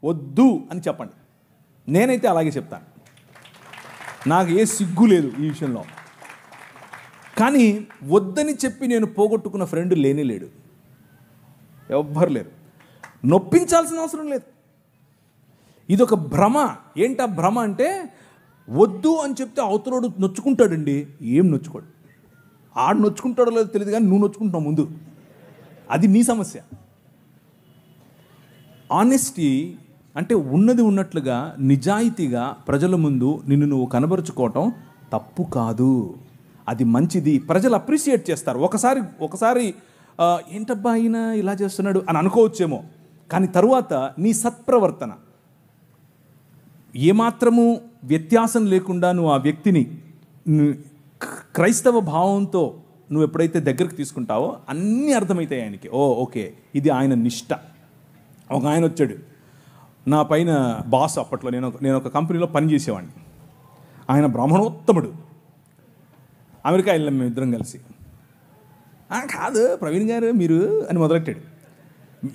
వద్దు అని చెప్పండి. నేనైతే అలాగే చెప్తాను, నాకు ఏ సిగ్గు లేదు ఈ విషయంలో. కానీ వద్దని చెప్పి నేను పోగొట్టుకున్న ఫ్రెండ్ లేడు, ఎవ్వరు లేరు. నొప్పించాల్సిన అవసరం లేదు. ఇదొక భ్రమ. ఏంటా భ్రమ అంటే, వద్దు అని చెప్తే అవతలోడు నొచ్చుకుంటాడండి. ఏం నొచ్చుకోడు, ఆడు నొచ్చుకుంటాడో లేదో తెలియదు, కానీ నువ్వు నొచ్చుకుంటున్నావు ముందు. అది నీ సమస్య. ఆనెస్టీ అంటే ఉన్నది ఉన్నట్లుగా నిజాయితీగా ప్రజల ముందు నిన్ను నువ్వు కనబరుచుకోవటం తప్పు కాదు, అది మంచిది. ప్రజలు అప్రిషియేట్ చేస్తారు. ఒకసారి ఏంటబ్బా ఆయన ఇలా చేస్తున్నాడు అని అనుకోవచ్చేమో, కానీ తరువాత నీ సత్ప్రవర్తన ఏమాత్రము వ్యత్యాసం లేకుండా నువ్వు ఆ వ్యక్తిని క్రైస్తవ భావంతో నువ్వు ఎప్పుడైతే దగ్గరికి తీసుకుంటావో అన్నీ అర్థమవుతాయి ఆయనకి. ఓకే ఇది ఆయన నిష్ట. ఒక ఆయన వచ్చాడు నా పైన, బాస్. అప్పట్లో నేను ఒక కంపెనీలో పనిచేసేవాడిని. ఆయన బ్రాహ్మణోత్తముడు. అమెరికా వెళ్ళాం మేము ఇద్దరం కలిసి. కాదు ప్రవీణ్ గారు మీరు అని మొదలెట్టాడు.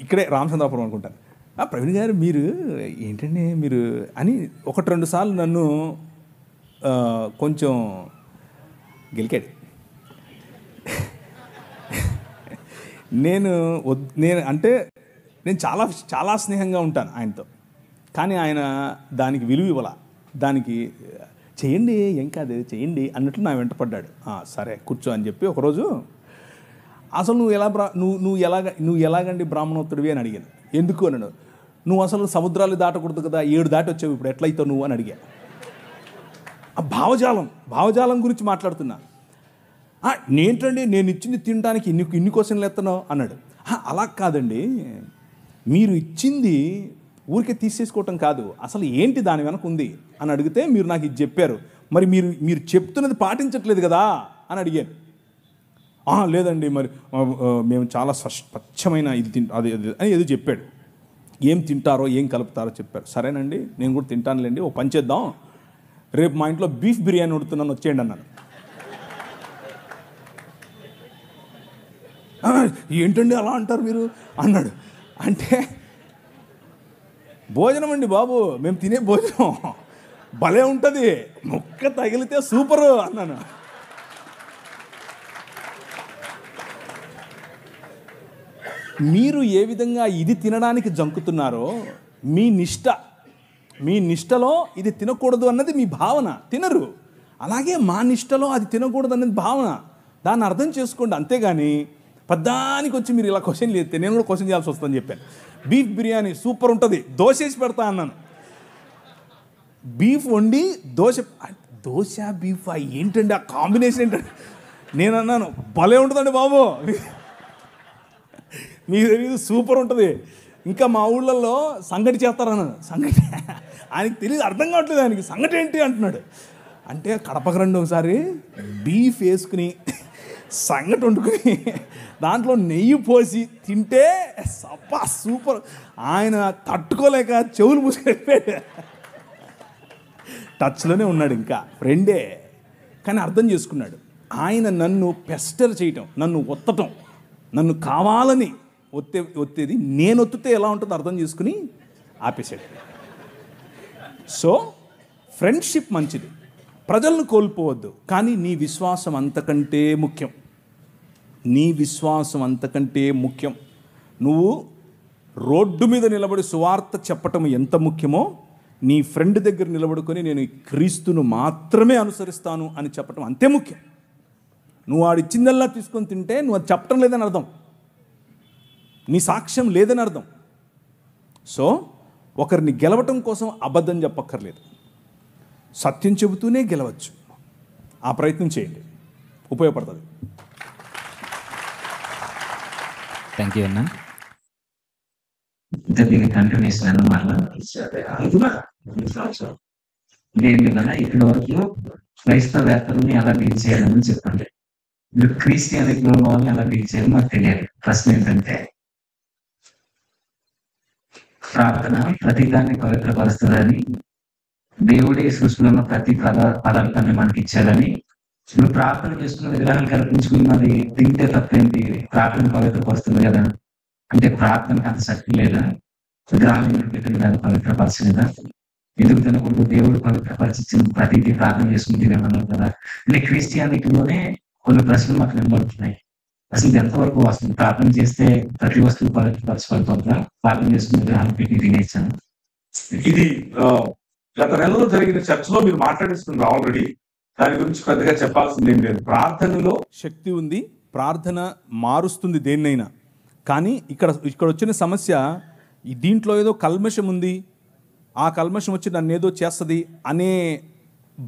ఇక్కడే రామచంద్రాపురం అనుకుంటాను. ప్రవీణ్ గారు మీరు ఏంటండి మీరు అని 1-2 సార్లు నన్ను కొంచెం గెలికాడు. నేను అంటే నేను చాలా స్నేహంగా ఉంటాను ఆయనతో, కానీ ఆయన దానికి విలువ ఇవ్వాల. దానికి చేయండి ఏం కాదు చేయండి అన్నట్లు నా వెంట పడ్డాడు. సరే కూర్చో అని చెప్పి ఒకరోజు, అసలు నువ్వు ఎలాగండి బ్రాహ్మణోత్తడివి అని అడిగాను. ఎందుకు అన్నాడు. నువ్వు అసలు సముద్రాలు దాటకూడదు కదా, 7 దాటి వచ్చావు, ఇప్పుడు ఎట్లయితావు నువ్వు అని అడిగా. ఆ భావజాలం గురించి మాట్లాడుతున్నా. నేంటండి నేను ఇచ్చింది తినడానికి ఇన్ని క్వశ్చన్లు ఎత్తనావు అన్నాడు. అలా కాదండి, మీరు ఇచ్చింది ఊరికే తీసేసుకోవటం కాదు, అసలు ఏంటి దాని వెనక ఉంది అని అడిగితే మీరు నాకు ఇది చెప్పారు, మరి మీరు చెప్తున్నది పాటించట్లేదు కదా అని అడిగాను. లేదండి మరి మేము చాలా స్వచ్ఛమైన ఇది అది అని ఏదో చెప్పాడు. ఏం తింటారో ఏం కలుపుతారో చెప్పారు. సరేనండి నేను కూడా తింటానులేండి, ఓ పని చేద్దాం, రేపు మా ఇంట్లో బీఫ్ బిర్యానీ ఉడుతున్నాను వచ్చేయండి అన్నాను. ఏంటండి అలా అంటారు మీరు అన్నాడు. అంటే భోజనం అండి బాబు, మేము తినే భోజనం, భలే ఉంటుంది, ముక్క తగిలితే సూపరు అన్నాను. మీరు ఏ విధంగా ఇది తినడానికి జంకుతున్నారో మీ నిష్టలో ఇది తినకూడదు అన్నది మీ భావన, తినరు. అలాగే మా నిష్టలో అది తినకూడదు అన్నది భావన, దాన్ని అర్థం చేసుకోండి. అంతేగాని పద్దానికి వచ్చి మీరు ఇలా క్వశ్చన్ చేస్తే నేను కూడా క్వశ్చన్ చేయాల్సి వస్తుందని చెప్పాను. బీఫ్ బిర్యానీ సూపర్ ఉంటుంది, దోశ వేసి పెడతా అన్నాను. బీఫ్ వండి దోశ బీఫ్ ఏంటండి ఆ కాంబినేషన్ ఏంటండి? నేను అన్నాను భలే ఉంటుందండి బాబు, మీకు తెలియదు సూపర్ ఉంటుంది. ఇంకా మా ఊళ్ళల్లో సంగటి చేస్తారన్నాను. సంగటి ఆయనకి తెలియదు, అర్థం కావట్లేదు ఆయనకి, సంగటి ఏంటి అంటున్నాడు. అంటే కడపకు రండి ఒకసారి, బీఫ్ వేసుకుని సంగటి వండుకుని దాంట్లో నెయ్యి పోసి తింటే సప్పా సూపర్. ఆయన తట్టుకోలేక చెవులు మూసుకెళ్ళిపోయాడు. టచ్లోనే ఉన్నాడు, ఇంకా ఫ్రెండే, కానీ అర్థం చేసుకున్నాడు. ఆయన నన్ను పెస్టర్ చేయటం, నన్ను ఒత్తటం, నన్ను కావాలని ఒత్తేది నేను ఒత్తితే ఎలా ఉంటుందో అర్థం చేసుకుని ఆపేశాడు. సో ఫ్రెండ్షిప్ మంచిది, ప్రజలను కోల్పోవద్దు, కానీ నీ విశ్వాసం అంతకంటే ముఖ్యం. నీ విశ్వాసం అంతకంటే ముఖ్యం. నువ్వు రోడ్డు మీద నిలబడి సువార్త చెప్పటం ఎంత ముఖ్యమో, నీ ఫ్రెండ్ దగ్గర నిలబడుకొని నేను క్రీస్తును మాత్రమే అనుసరిస్తాను అని చెప్పటం అంతే ముఖ్యం. నువ్వు ఆడిచ్చిందల్లా తీసుకొని తింటే నువ్వు అది చెప్పటం లేదని అర్థం, నీ సాక్ష్యం లేదని అర్థం. సో ఒకరిని గెలవటం కోసం అబద్ధం చెప్పక్కర్లేదు, సత్యం చెబుతూనే గెలవచ్చు. ఆ ప్రయత్నం చేయండి, ఉపయోగపడుతుంది. థ్యాంక్ యూ అన్న. దీనికి కంటిన్యూషన్ అన్నమాట. లేదు కదా, ఇప్పటి వరకు క్రైస్తవేత్తలని ఎలా డీల్ చేయాలని చెప్పండి, మీరు క్రిస్టియానిటీలో వాళ్ళని ఎలా డీల్ చేయాలి మాకు తెలియదు. ప్రశ్న ఏంటంటే, ప్రార్థన ప్రతిదాన్ని పవిత్రపరుస్తుందని, దేవుడే సృష్టిలో ఉన్న ప్రతి పదార్థాన్ని మనకి ఇచ్చాడని, నువ్వు ప్రార్థన చేసుకున్న విగ్రహాలు కల్పించుకుని మరి తింటే తప్పేంటి, ప్రార్థన పవిత్రపరుస్తుంది కదా అంటే ప్రార్థనకు అంత శక్తి లేదా? విగ్రహాలను పెట్టిన దాన్ని పవిత్రపరచలేదా? ఎందుకు తినకూడదు? దేవుడు పవిత్రపరిచిన ప్రతిదీ ప్రార్థన చేసుకుని తినేమన్నారు కదా. అంటే క్రిస్టియానిటీలోనే కొన్ని ప్రశ్నలు మాకు నిలబడుతున్నాయి. అసలు ఇది ఎంతవరకు వస్తుంది? ప్రార్థన చేస్తే ప్రతి వస్తువు పవిత్రపరచబడుతుందా? ప్రార్థన చేసుకుని విగ్రహాలు పెట్టి తినేసాను. ఇది గత నెలలో జరిగిన చర్చలో మీరు మాట్లాడేస్తున్నారు ఆల్రెడీ, దాని గురించి పెద్దగా చెప్పాల్సింది ఏం లేదు. ప్రార్థనలో శక్తి ఉంది, ప్రార్థన మారుస్తుంది దేన్నైనా. కానీ ఇక్కడ వచ్చిన సమస్య, దీంట్లో ఏదో కల్మషం ఉంది, ఆ కల్మషం వచ్చి నన్ను ఏదో చేస్తుంది అనే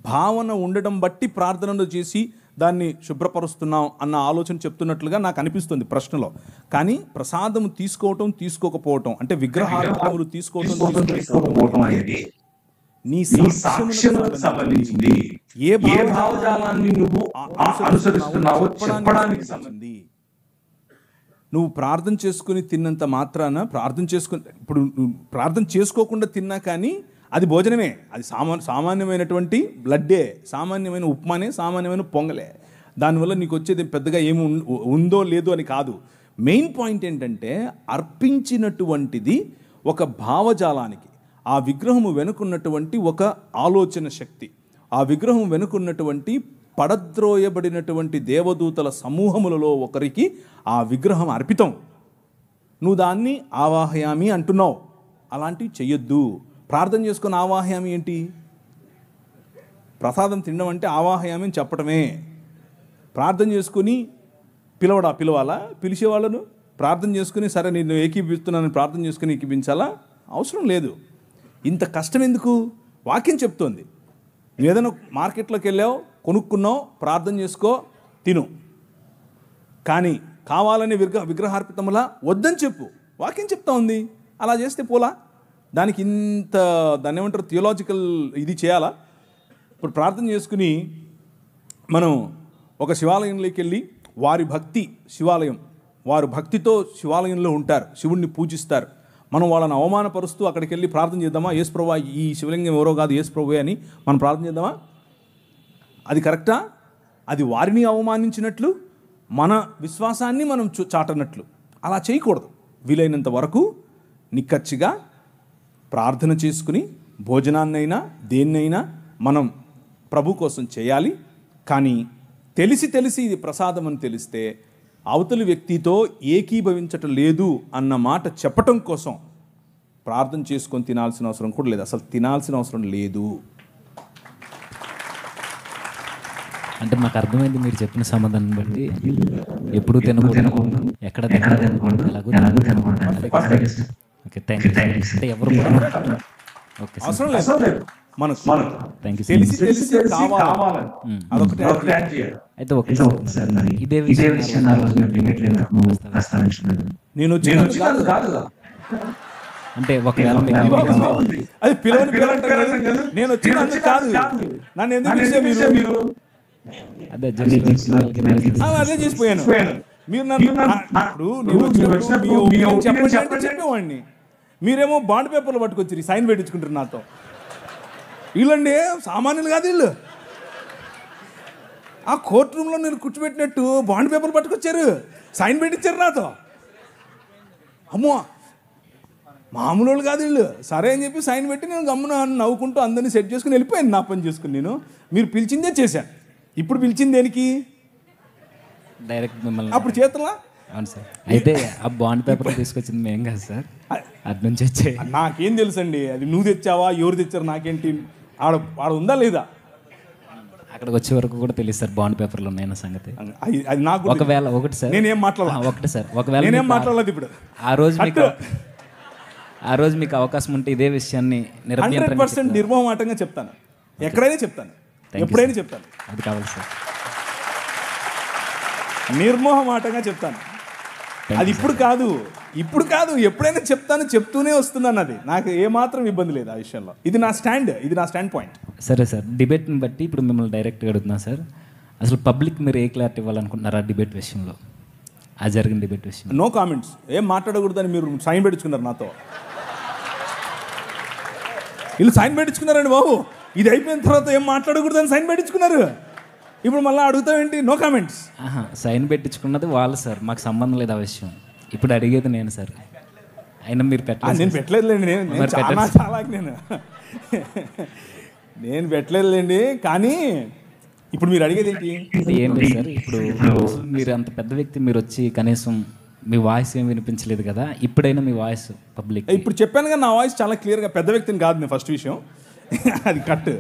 భావన ఉండడం బట్టి ప్రార్థనలు చేసి దాన్ని శుభ్రపరుస్తున్నాం అన్న ఆలోచన చెప్తున్నట్లుగా నాకు అనిపిస్తుంది ప్రశ్నలో. కానీ ప్రసాదం తీసుకోవటం తీసుకోకపోవటం అంటే విగ్రహాలు తీసుకోకపోవటం అనేది నీ సాక్ష్యములకు సంబంధించింది. ఏ భావజాలాన్ని నువ్వు అనుసరిస్తున్నావో చెప్పడానికి సంబంధించింది. నువ్వు ప్రార్థన చేసుకుని తిన్నంత మాత్రాన ఇప్పుడు ప్రార్థన చేసుకోకుండా తిన్నా కానీ అది భోజనమే, అది సామాన్యమైనటువంటి బ్లడ్డే, సామాన్యమైన ఉప్మానే, సామాన్యమైన పొంగలే. దానివల్ల నీకు వచ్చేది పెద్దగా ఏమి ఉందో లేదో అని కాదు. మెయిన్ పాయింట్ ఏంటంటే, అర్పించినటువంటిది ఒక భావజాలానికి, ఆ విగ్రహము వెనుకున్నటువంటి ఒక ఆలోచన శక్తి, ఆ విగ్రహం వెనుకున్నటువంటి పడద్రోయబడినటువంటి దేవదూతల సమూహములలో ఒకరికి ఆ విగ్రహం అర్పితం. నువ్వు దాన్ని ఆవాహయామి అంటున్నావు, అలాంటివి చెయ్యొద్దు. ప్రార్థన చేసుకుని ఆవాహయామి ఏంటి? ప్రసాదం తినడం అంటే ఆవాహయామి అని చెప్పటమే. ప్రార్థన చేసుకుని పిలవాలా? పిలిచేవాళ్ళను ప్రార్థన చేసుకుని సరే నేను ఏకీపిస్తున్నానని ప్రార్థన చేసుకుని ఏకీపించాలా? అవసరం లేదు. ఇంత కష్టం ఎందుకు? వాక్యం చెప్తోంది. నువ్వు ఏదైనా మార్కెట్లోకి వెళ్ళావు, కొనుక్కున్నావు, ప్రార్థన చేసుకో, తిను. కానీ కావాలని విగ్రహార్పితములా వద్దని చెప్పు, వాక్యం చెప్తా ఉంది. అలా చేస్తే పోలా? దానికి దాన్ని ఏమంటారు, థియోలాజికల్ ఇది చేయాలా? ఇప్పుడు ప్రార్థన చేసుకుని మనం ఒక శివాలయంలోకి వెళ్ళి వారు భక్తితో శివాలయంలో ఉంటారు, శివుణ్ణి పూజిస్తారు. మనం వాళ్ళని అవమానపరుస్తూ అక్కడికి వెళ్ళి ప్రార్థన చేద్దామా? యేసు ప్రభువా, ఈ శివలింగం ఎవరో కాదు, యేసు ప్రభువే అని మనం ప్రార్థన చేద్దామా? అది కరెక్టా? అది వారిని అవమానించినట్లు, మన విశ్వాసాన్ని మనం చాటనట్లు. అలా చేయకూడదు. వీలైనంత వరకు నిక్కచ్చిగా ప్రార్థన చేసుకుని భోజనాన్నైనా దేన్నైనా మనం ప్రభు కోసం చేయాలి. కానీ తెలిసి తెలిసి ఇది ప్రసాదం అని తెలిస్తే అవతలి వ్యక్తితో ఏకీభవించటం లేదు అన్న మాట చెప్పటం కోసం ప్రార్థన చేసుకొని తినాల్సిన అవసరం కూడా లేదు. అసలు తినాల్సిన అవసరం లేదు. అంటే మాకు అర్థమైంది మీరు చెప్పిన సమాధానం బట్టి. ఎప్పుడు తినకూడదు, ఎక్కడ తినకూడదు, ఎలాగో తినకూడదు. Okay, thank you. అంటే ఎవరు ఓకే సార్, అవసరం లేదు. మనకు థ్యాంక్ యూ. తెలిసి తెలిసి కావాలి. అదొకటి. అయితే ఓకే సార్, మరి ఇదే విషయం నేను వచ్చినందుకు కాదు. అంటే ఒకవేళ అది పిలవని నేను వచ్చినందుకు కాదు. నన్ను ఎందుకు పిలిస్తే మీరు? అదే అదే చేసిపోయాను. మీరు చెప్పేవాడిని, మీరేమో బాండ్ పేపర్లు పట్టుకొచ్చి సైన్ పెట్టించుకుంటారు నాతో. వీళ్ళండి సామాన్యులు కాదు వీళ్ళు. ఆ కోర్టు రూమ్లో నేను కూర్చోబెట్టినట్టు బాండ్ పేపర్లు పట్టుకొచ్చారు, సైన్ పెట్టించారు నాతో. అమ్మో, మామూలు వాళ్ళు కాదు వీళ్ళు. సరే అని చెప్పి సైన్ పెట్టి నేను గమ్మున నవ్వుకుంటూ అందరినీ సెట్ చేసుకుని వెళ్ళిపోయాను నా పని చేసుకుని. నేను మీరు పిలిచిందే చేశాను. ఇప్పుడు పిలిచింది దేనికి? డైరెక్ట్ మిమ్మల్ని. అప్పుడు చేతులా? అవును సార్. అయితే ఆ బాండ్ పేపర్ తీసుకొచ్చింది మేము కాదు సార్, అటు నుంచి వచ్చే. నాకేం తెలుసండి అది నువ్వు తెచ్చావా ఎవరు తెచ్చారు నాకేంటి? ఆడ ఉందా లేదా? అక్కడికి వచ్చే వరకు కూడా తెలియదు సార్ బాండ్ పేపర్లు ఉన్నాయన్న సంగతి. అది నాకు ఒకవేళ ఒకటి సార్, నేనేం మాట్లాడాలి? ఒకటి సార్, ఒకవేళ నేనేం మాట్లాడలేదు ఇప్పుడు. ఆ రోజు మీకు అవకాశం ఉంటే ఇదే విషయాన్ని 100% నిర్మోహమాటంగా చెప్తాను. ఎక్కడైనా చెప్తాను, ఎప్పుడైనా చెప్తాను. అది కావాలి సార్, నిర్మోహమాటంగా చెప్తాను. అది ఇప్పుడు కాదు, ఎప్పుడైనా చెప్తాను, చెప్తూనే వస్తున్నాను. అది నాకు ఏమాత్రం ఇబ్బంది లేదు ఆ విషయంలో. ఇది నా స్టాండ్ పాయింట్. సరే సార్, డిబేట్ని బట్టి ఇప్పుడు మిమ్మల్ని డైరెక్ట్గా అడుగుతున్నా సార్. అసలు పబ్లిక్ మీరు ఏ క్లారిటీ ఇవ్వాలనుకుంటున్నారా డిబేట్ విషయంలో, ఆ జరిగిన డిబేట్ విషయం? No comments. ఏం మాట్లాడకూడదని మీరు సైన్ పెట్టించుకున్నారు నాతో. వీళ్ళు సైన్ పెట్టించుకున్నారండి బాబు. ఇది అయిపోయిన తర్వాత ఏం మాట్లాడకూడదని సైన్ పెట్టించుకున్నారు. ఇప్పుడు మళ్ళీ అడుగుతావేంటి? No comments. సైన్ పెట్టించుకున్నది వాళ్ళు సార్, మాకు సంబంధం లేదు ఆ విషయం. ఇప్పుడు అడిగేది నేను సార్. అయినా మీరు పెట్టలేదు. నేను పెట్టలేదులేండి. నేను పెట్టలేదులేండి. కానీ ఇప్పుడు మీరు అడిగేది ఏంటి? ఏం లేదు సార్, ఇప్పుడు మీరు అంత పెద్ద వ్యక్తి, మీరు వచ్చి కనీసం మీ వాయిస్ ఏం వినిపించలేదు కదా, ఇప్పుడైనా మీ వాయిస్ పబ్లిక్. ఇప్పుడు చెప్పాను కదా, నా వాయిస్ చాలా క్లియర్గా పెద్ద వ్యక్తిని కాదు నేను. ఫస్ట్ విషయం అది కట్.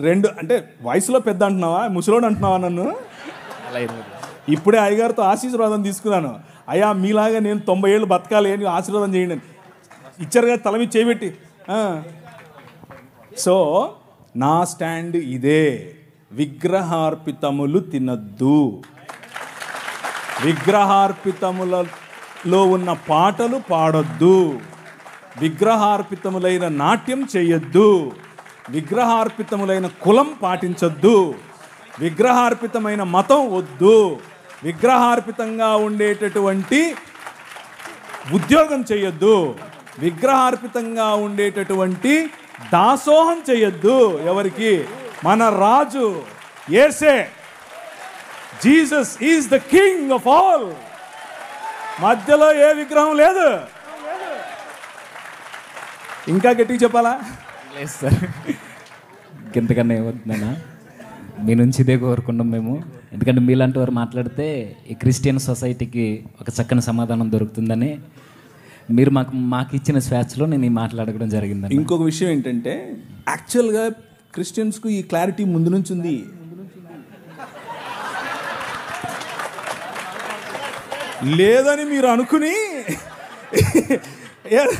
రెండు అంటే వాయిస్లో పెద్ద అంటున్నావా, ముసలోడు అంటున్నావా నన్ను? ఇప్పుడే అయ్యగారితో ఆశీర్వాదం తీసుకున్నాను. అయ్యా మీలాగా నేను 90 ఏళ్ళు బతకాలి అని ఆశీర్వాదం చేయండి అని ఇచ్చారు కదా, తల మీద చేయబెట్టి. సో నా స్టాండ్ ఇదే, విగ్రహార్పితములు తినద్దు. విగ్రహార్పితములలో ఉన్న పాటలు పాడొద్దు. విగ్రహార్పితములైన నాట్యం చేయొద్దు. విగ్రహార్పితములైన కులం పాటించొద్దు. విగ్రహార్పితమైన మతం వద్దు. విగ్రహార్పితంగా ఉండేటటువంటి ఉద్యోగం చేయొద్దు. విగ్రహార్పితంగా ఉండేటటువంటి దాసోహం చేయొద్దు. ఎవరికి? మన రాజు యేసే. Jesus is the king of all. మధ్యలో ఏ విగ్రహం లేదు. ఇంకా గట్టిగా చెప్పాలా? లేదు సార్, ఇంతకన్నా ఏమవుతుందన్నా, మీ నుంచి ఇదే కోరుకున్నాం మేము. ఎందుకంటే మీలాంటి వారు మాట్లాడితే ఈ క్రిస్టియన్ సొసైటీకి ఒక చక్కని సమాధానం దొరుకుతుందని మీరు మాకు ఇచ్చిన స్వేచ్ఛలో నేను ఈ మాట్లాడడం జరిగింది. ఇంకొక విషయం ఏంటంటే, యాక్చువల్గా క్రిస్టియన్స్కు ఈ క్లారిటీ ముందు నుంచి ఉంది. లేదని మీరు అనుకుని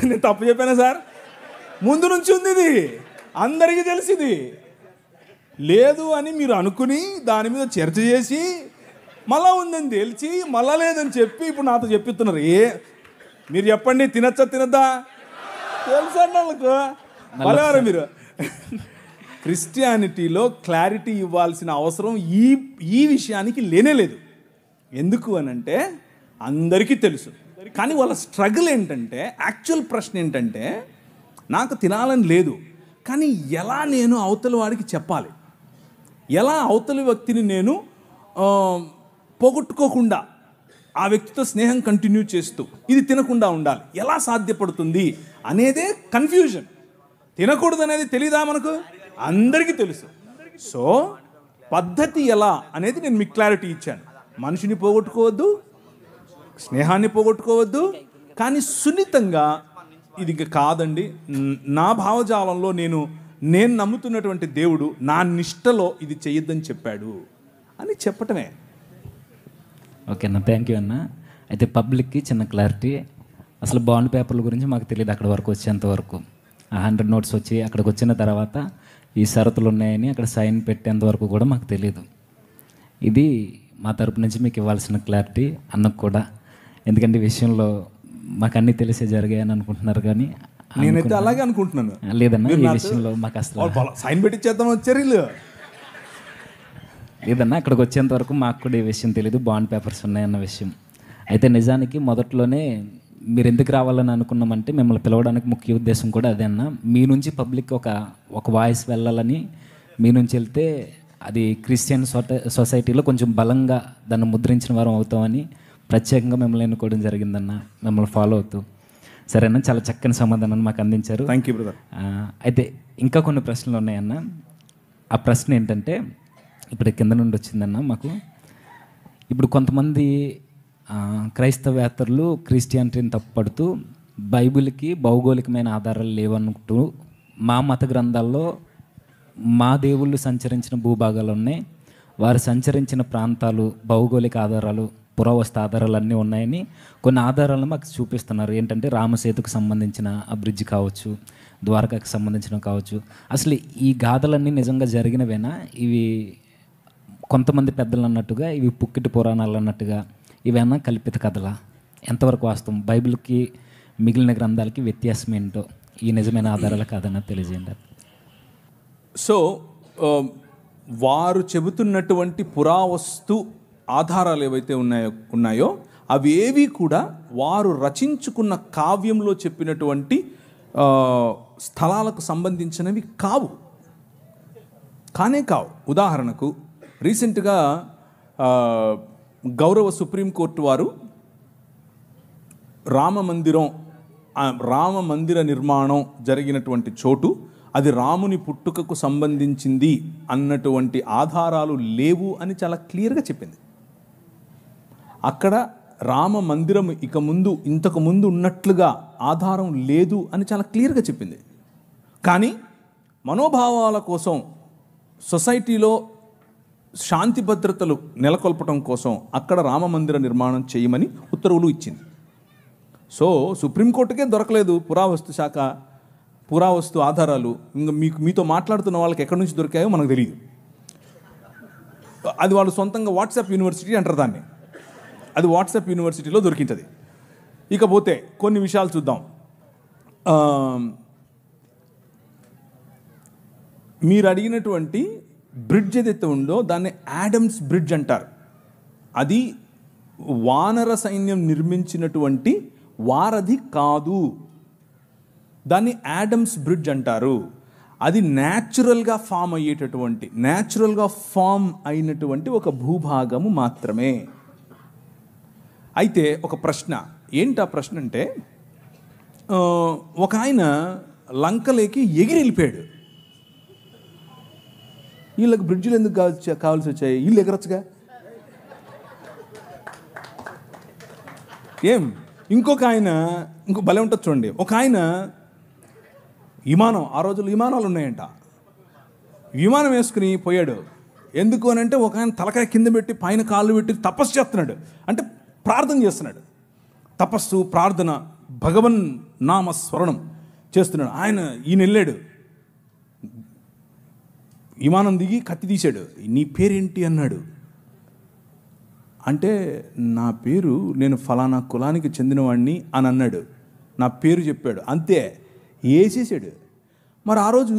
నేను తప్పు చెప్పానా సార్? ముందు నుంచి ఉంది, ఇది అందరికీ తెలిసింది. లేదు అని మీరు అనుకుని దాని మీద చర్చ చేసి మళ్ళా ఉందని తెలిసి మళ్ళా లేదని చెప్పి ఇప్పుడు నాతో చెప్పిస్తున్నారు. మీరు చెప్పండి, తినచ్చా తినద్దా? తెలుసండి వాళ్ళకు. మళ్ళీ మీరు క్రిస్టియానిటీలో క్లారిటీ ఇవ్వాల్సిన అవసరం ఈ విషయానికి లేనే లేదు. ఎందుకు అనంటే అందరికీ తెలుసు. కానీ వాళ్ళ స్ట్రగుల్ ఏంటంటే, యాక్చువల్ ప్రశ్న ఏంటంటే, నాకు తినాలని లేదు కానీ ఎలా నేను అవతలి వాడికి చెప్పాలి, ఎలా అవతలి వ్యక్తిని నేను పోగొట్టుకోకుండా ఆ వ్యక్తితో స్నేహం కంటిన్యూ చేస్తూ ఇది తినకుండా ఉండాలి, ఎలా సాధ్యపడుతుంది అనేదే కన్ఫ్యూజన్. తినకూడదు అనేది తెలీదా మనకు? అందరికీ తెలుసు. సో పద్ధతి ఎలా అనేది నేను మీకు క్లారిటీ ఇచ్చాను. మనిషిని పోగొట్టుకోవద్దు, స్నేహాన్ని పోగొట్టుకోవద్దు, కానీ సున్నితంగా ఇది ఇంక కాదండి, నా భావజాలంలో నేను నమ్ముతున్నటువంటి దేవుడు నా నిష్టలో ఇది చెయ్యొద్దని చెప్పాడు అని చెప్పటమే. ఓకే అన్న, థ్యాంక్ యూ అన్న. అయితే పబ్లిక్కి చిన్న క్లారిటీ, అసలు బాండ్ పేపర్ల గురించి మాకు తెలియదు అక్కడ వరకు వచ్చేంత వరకు. 100 నోట్స్ వచ్చి అక్కడికి వచ్చిన తర్వాత ఈ షరతులు ఉన్నాయని అక్కడ సైన్ పెట్టేంత వరకు కూడా మాకు తెలియదు. ఇది మా తరపు నుంచి మీకు ఇవ్వాల్సిన క్లారిటీ అన్నకు కూడా. ఎందుకంటే ఈ విషయంలో మాకు అన్నీ తెలిసే జరిగాయని అనుకుంటున్నారు, కానీ నేనైతే అలాగే అనుకుంటున్నాను. లేదన్నా, ఈ విషయంలో మాకు అసలు సైన్ పెట్టించేద్దాం వచ్చారు వీళ్ళు. లేదన్నా, అక్కడికి వచ్చేంత వరకు మాకు కూడా ఈ విషయం తెలియదు, బాండ్ పేపర్స్ ఉన్నాయన్న విషయం. అయితే నిజానికి మొదట్లోనే మీరు ఎందుకు రావాలని అనుకున్నామంటే మిమ్మల్ని పిలవడానికి ముఖ్య ఉద్దేశం కూడా అదే అన్న. మీ నుంచి పబ్లిక్ ఒక వాయిస్ వెళ్ళాలని, మీ నుంచి వెళ్తే అది క్రిస్టియన్ సొసైటీలో కొంచెం బలంగా దాన్ని ముద్రించిన వారం అవుతామని ప్రత్యేకంగా మిమ్మల్ని ఎన్నుకోవడం జరిగిందన్న, మిమ్మల్ని ఫాలో అవుతూ. సరేనా, చాలా చక్కని సమాధానాన్ని మాకు అందించారు. Thank you brother. అయితే ఇంకా కొన్ని ప్రశ్నలు ఉన్నాయన్న. ఆ ప్రశ్న ఏంటంటే, ఇప్పుడు కింద నుండి వచ్చిందన్న మాకు. ఇప్పుడు కొంతమంది క్రైస్తవేత్తరులు క్రిస్టియానిటీని తప్పుపడుతూ బైబిల్కి భౌగోళికమైన ఆధారాలు లేవనుకుంటూ మా మత గ్రంథాల్లో మా దేవుళ్ళు సంచరించిన భూభాగాలు ఉన్నాయి, వారు సంచరించిన ప్రాంతాలు భౌగోళిక ఆధారాలు పురావస్తు ఆధారాలు అన్నీ ఉన్నాయని కొన్ని ఆధారాలను మాకు చూపిస్తున్నారు. ఏంటంటే రామసేతుకు సంబంధించిన ఆ బ్రిడ్జ్ కావచ్చు, ద్వారకాకు సంబంధించిన కావచ్చు. అసలు ఈ గాథలన్నీ నిజంగా జరిగినవేనా? ఇవి కొంతమంది పెద్దలు అన్నట్టుగా ఇవి పుక్కిటి పురాణాలు అన్నట్టుగా ఇవేనా కల్పిత కథలా? ఎంతవరకు వాస్తవం? బైబిల్కి మిగిలిన గ్రంథాలకి వ్యత్యాసం ఏంటో ఈ నిజమైన ఆధారాలు కాదన్నా తెలియజేయండి. సో వారు చెబుతున్నటువంటి పురావస్తు ఆధారాలు ఏవైతే ఉన్నాయో అవేవి కూడా వారు రచించుకున్న కావ్యంలో చెప్పినటువంటి స్థలాలకు సంబంధించినవి కావు. ఉదాహరణకు రీసెంట్గా గౌరవ సుప్రీంకోర్టు వారు రామ మందిర నిర్మాణం జరిగినటువంటి చోటు అది రాముని పుట్టుకకు సంబంధించింది అన్నటువంటి ఆధారాలు లేవు అని చాలా క్లియర్గా చెప్పింది. అక్కడ రామ మందిరం ఇంతకు ముందు ఉన్నట్లుగా ఆధారం లేదు అని చాలా క్లియర్గా చెప్పింది. కానీ మనోభావాల కోసం సొసైటీలో శాంతి భద్రతలు నెలకొల్పడం కోసం అక్కడ రామ మందిర నిర్మాణం చేయమని ఉత్తర్వులు ఇచ్చింది. సో సుప్రీంకోర్టుకే దొరకలేదు పురావస్తు ఆధారాలు. ఇంకా మీతో మాట్లాడుతున్న వాళ్ళకి ఎక్కడి నుంచి దొరికాయో మనకు తెలియదు. అది వాళ్ళు సొంతంగా వాట్సాప్ యూనివర్సిటీ అంటారు దాన్ని. అది వాట్సాప్ యూనివర్సిటీలో దొరికింది. ఇకపోతే కొన్ని విషయాలు చూద్దాం. మీరు అడిగినటువంటి బ్రిడ్జ్ ఏదైతే ఉందో దాన్ని యాడమ్స్ బ్రిడ్జ్ అంటారు. అది వానర సైన్యం నిర్మించినటువంటి వారధి కాదు, దాన్ని యాడమ్స్ బ్రిడ్జ్ అంటారు. అది న్యాచురల్గా ఫామ్ అయినటువంటి ఒక భూభాగము మాత్రమే. అయితే ఒక ప్రశ్న ఏంటి? ఆ ప్రశ్న అంటే ఒక ఆయన లంకలోకి ఎగిరి వెళ్ళిపోయాడు. వీళ్ళకి బ్రిడ్జిలు ఎందుకు కావాల్సి వచ్చాయి? వీళ్ళు ఎగరొచ్చుగా. ఇంకో భలే ఉంటుంది చూడండి. ఒక ఆయన విమానం, ఆ రోజుల్లో విమానాలు ఉన్నాయంట, విమానం వేసుకుని పోయాడు. ఎందుకు అని అంటే ఒక ఆయన తలకాయ కింద పెట్టి పైన కాళ్ళు పెట్టి తపస్సు చేస్తున్నాడు, అంటే ప్రార్థన చేస్తున్నాడు. తపస్సు, ప్రార్థన, భగవన్ నామ స్మరణం చేస్తున్నాడు. ఈయన వెళ్ళాడు, విమానం దిగి కత్తి తీశాడు. నీ పేరేంటి అన్నాడు. అంటే నా పేరు, నేను ఫలానా కులానికి చెందినవాడిని అని అన్నాడు. నా పేరు చెప్పాడు, అంతే, వేసేసాడు. మరి ఆ రోజు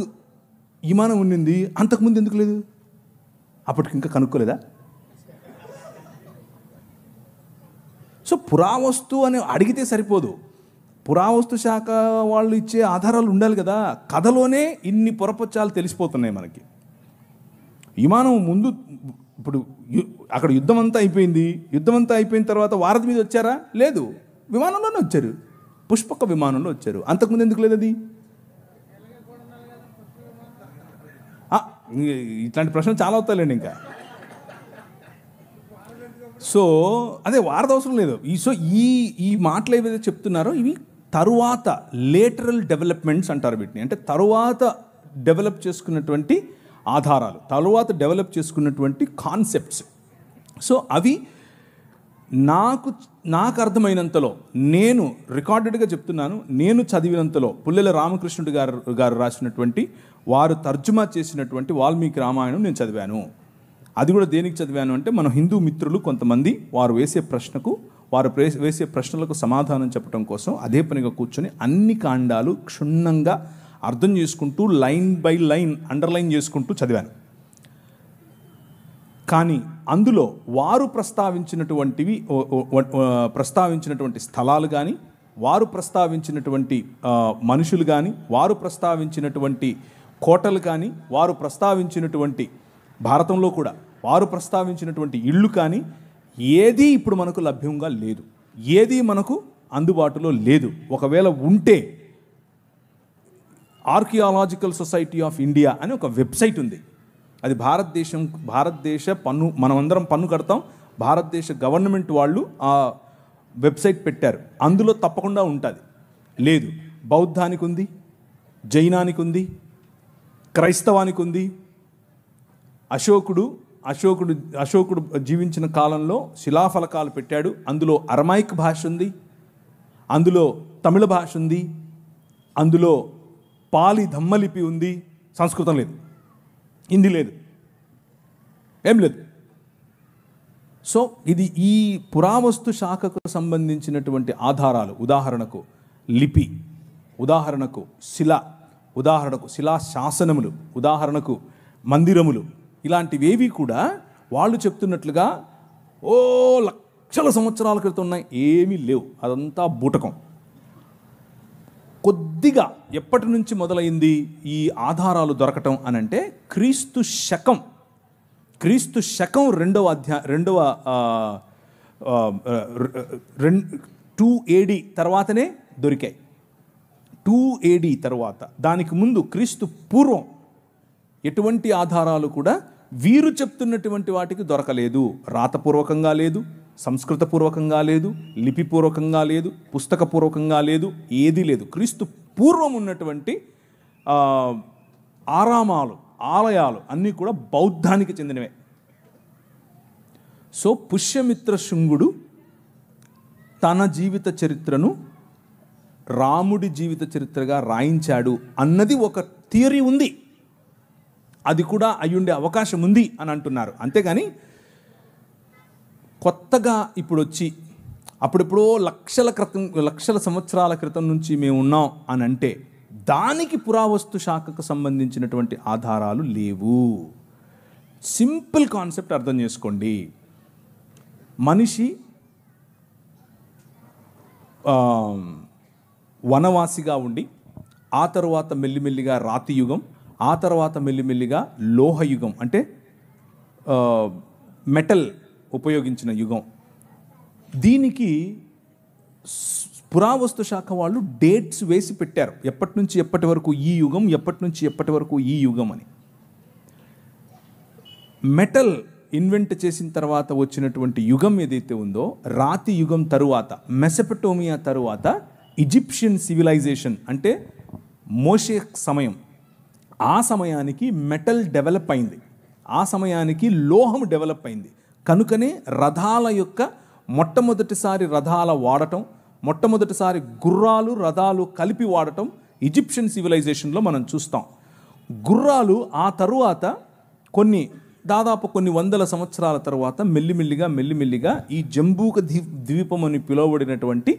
విమానం ఉండింది, అంతకుముందు ఎందుకు లేదు? అప్పటికి ఇంకా కనుక్కోలేదా? సో పురావస్తు అని అడిగితే సరిపోదు, పురావస్తు శాఖ వాళ్ళు ఇచ్చే ఆధారాలు ఉండాలి కదా. కథలోనే ఇన్ని పొరపచ్చాలు తెలిసిపోతున్నాయి మనకి. విమానం ముందు, ఇప్పుడు అక్కడ యుద్ధం అంతా అయిపోయిన తర్వాత వారధి మీద వచ్చారా? లేదు, విమానంలోనే వచ్చారు, పుష్పక విమానంలో వచ్చారు. అంతకుముందు ఎందుకు లేదు అది? ఇట్లాంటి ప్రశ్నలు చాలా అవుతాయండి ఇంకా. సో అదే వారద అవసరం లేదు. ఈ మాటలు ఏవైతే చెప్తున్నారో ఇవి తరువాత లేటరల్ డెవలప్మెంట్స్ అంటారు వీటిని. అంటే తరువాత డెవలప్ చేసుకున్నటువంటి ఆధారాలు, తరువాత డెవలప్ చేసుకున్నటువంటి కాన్సెప్ట్స్. సో అవి నాకు అర్థమైనంతలో, నేను రికార్డెడ్గా చెప్తున్నాను, నేను చదివినంతలో పుల్లెల రామకృష్ణుడు గారు రాసినటువంటి, వారు తర్జుమా చేసినటువంటి వాల్మీకి రామాయణం నేను చదివాను. అది కూడా దేనికి చదివాను అంటే, మన హిందూ మిత్రులు కొంతమంది వారు వేసే ప్రశ్నలకు సమాధానం చెప్పడం కోసం అదే పనిగా కూర్చొని అన్ని కాండాలు క్షుణ్ణంగా అర్థం చేసుకుంటూ లైన్ బై లైన్ అండర్లైన్ చేసుకుంటూ చదివాను. కానీ అందులో వారు ప్రస్తావించినటువంటి స్థలాలు కానీ, వారు ప్రస్తావించినటువంటి మనుషులు కానీ, వారు ప్రస్తావించినటువంటి కోటలు కానీ, వారు ప్రస్తావించినటువంటి భారతంలో కూడా వారు ప్రస్తావించినటువంటి ఇళ్ళు కానీ ఏదీ ఇప్పుడు మనకు లభ్యంగా లేదు, ఏదీ మనకు అందుబాటులో లేదు. ఒకవేళ ఉంటే ఆర్కియాలజికల్ సొసైటీ ఆఫ్ ఇండియా అని ఒక వెబ్సైట్ ఉంది. అది భారతదేశ పన్ను, మనమందరం పన్ను కడతాం, భారతదేశ గవర్నమెంట్ వాళ్ళు ఆ వెబ్సైట్ పెట్టారు. అందులో తప్పకుండా ఉంటుంది. లేదు, బౌద్ధానికి ఉంది, జైనానికి ఉంది, క్రైస్తవానికి ఉంది. అశోకుడు జీవించిన కాలంలో శిలాఫలకాలు పెట్టాడు. అందులో అరమైక్ భాష ఉంది, అందులో తమిళ భాష ఉంది, అందులో పాలి ధమ్మలిపి ఉంది. సంస్కృతం లేదు, హిందీ లేదు, ఏం లేదు. సో ఇది ఈ పురావస్తు శాఖకు సంబంధించినటువంటి ఆధారాలు, ఉదాహరణకు లిపి, ఉదాహరణకు ఉదాహరణకు శిలా శాసనములు, ఉదాహరణకు మందిరములు, ఇలాంటివేవి కూడా వాళ్ళు చెప్తున్నట్లుగా లక్షల సంవత్సరాల క్రితం ఉన్నాయి, ఏమీ లేవు. అదంతా బూటకం. కొద్దిగా ఎప్పటి నుంచి మొదలైంది ఈ ఆధారాలు దొరకటం అని అంటే, క్రీస్తు శకం 2 AD తర్వాతనే దొరికాయి. 2 AD తర్వాత, దానికి ముందు క్రీస్తు పూర్వం ఎటువంటి ఆధారాలు కూడా వీరు చెప్తున్నటువంటి వాటికి దొరకలేదు. రాతపూర్వకంగా లేదు, సంస్కృతపూర్వకంగా లేదు, లిపిపూర్వకంగా లేదు, పుస్తకపూర్వకంగా లేదు, ఏదీ లేదు. క్రీస్తు పూర్వం ఉన్నటువంటి ఆలయాలు అన్నీ కూడా బౌద్ధానికి చెందినవే. సో పుష్యమిత్ర శృంగుడు తన జీవిత చరిత్రను రాముడి జీవిత చరిత్రగా రాయించాడు అన్నది ఒక థియరీ ఉంది. అది కూడా అయ్యుండే అవకాశం ఉంది అని అంటున్నారు. అంతేగాని కొత్తగా ఇప్పుడు వచ్చి అప్పుడెప్పుడో లక్షల సంవత్సరాల క్రితం నుంచి మేము ఉన్నాం అని అంటే దానికి పురావస్తు శాఖకు సంబంధించినటువంటి ఆధారాలు లేవు. సింపుల్ కాన్సెప్ట్ అర్థం చేసుకోండి. మనిషి వనవాసిగా ఉండి, ఆ తర్వాత మెల్లిమెల్లిగా రాతి యుగం, ఆ తర్వాత మెల్లిమెల్లిగా లోహయుగం, అంటే మెటల్ ఉపయోగించిన యుగం. దీనికి పురావస్తు శాఖ వాళ్ళు డేట్స్ వేసి పెట్టారు, ఎప్పటి నుంచి ఎప్పటి వరకు ఈ యుగం, ఎప్పటి నుంచి ఎప్పటి వరకు ఈ యుగం అని. మెటల్ ఇన్వెంట్ చేసిన తర్వాత వచ్చినటువంటి యుగం ఏదైతే ఉందో, రాతి యుగం తరువాత, మెసొపటోమియా తరువాత ఈజిప్షియన్ సివిలైజేషన్, అంటే మోషే సమయం, ఆ సమయానికి మెటల్ డెవలప్ అయింది, ఆ సమయానికి లోహం డెవలప్ అయింది. కనుకనే మొట్టమొదటిసారి రథాల వాడటం, మొట్టమొదటిసారి గుర్రాలు రథాలు కలిపి వాడటం ఈజిప్షియన్ సివిలైజేషన్లో మనం చూస్తాం. గుర్రాలు ఆ తరువాత దాదాపు కొన్ని వందల సంవత్సరాల తర్వాత మెల్లిమెల్లిగా ఈ జంబూక ద్వీపం అని పిలువబడినటువంటి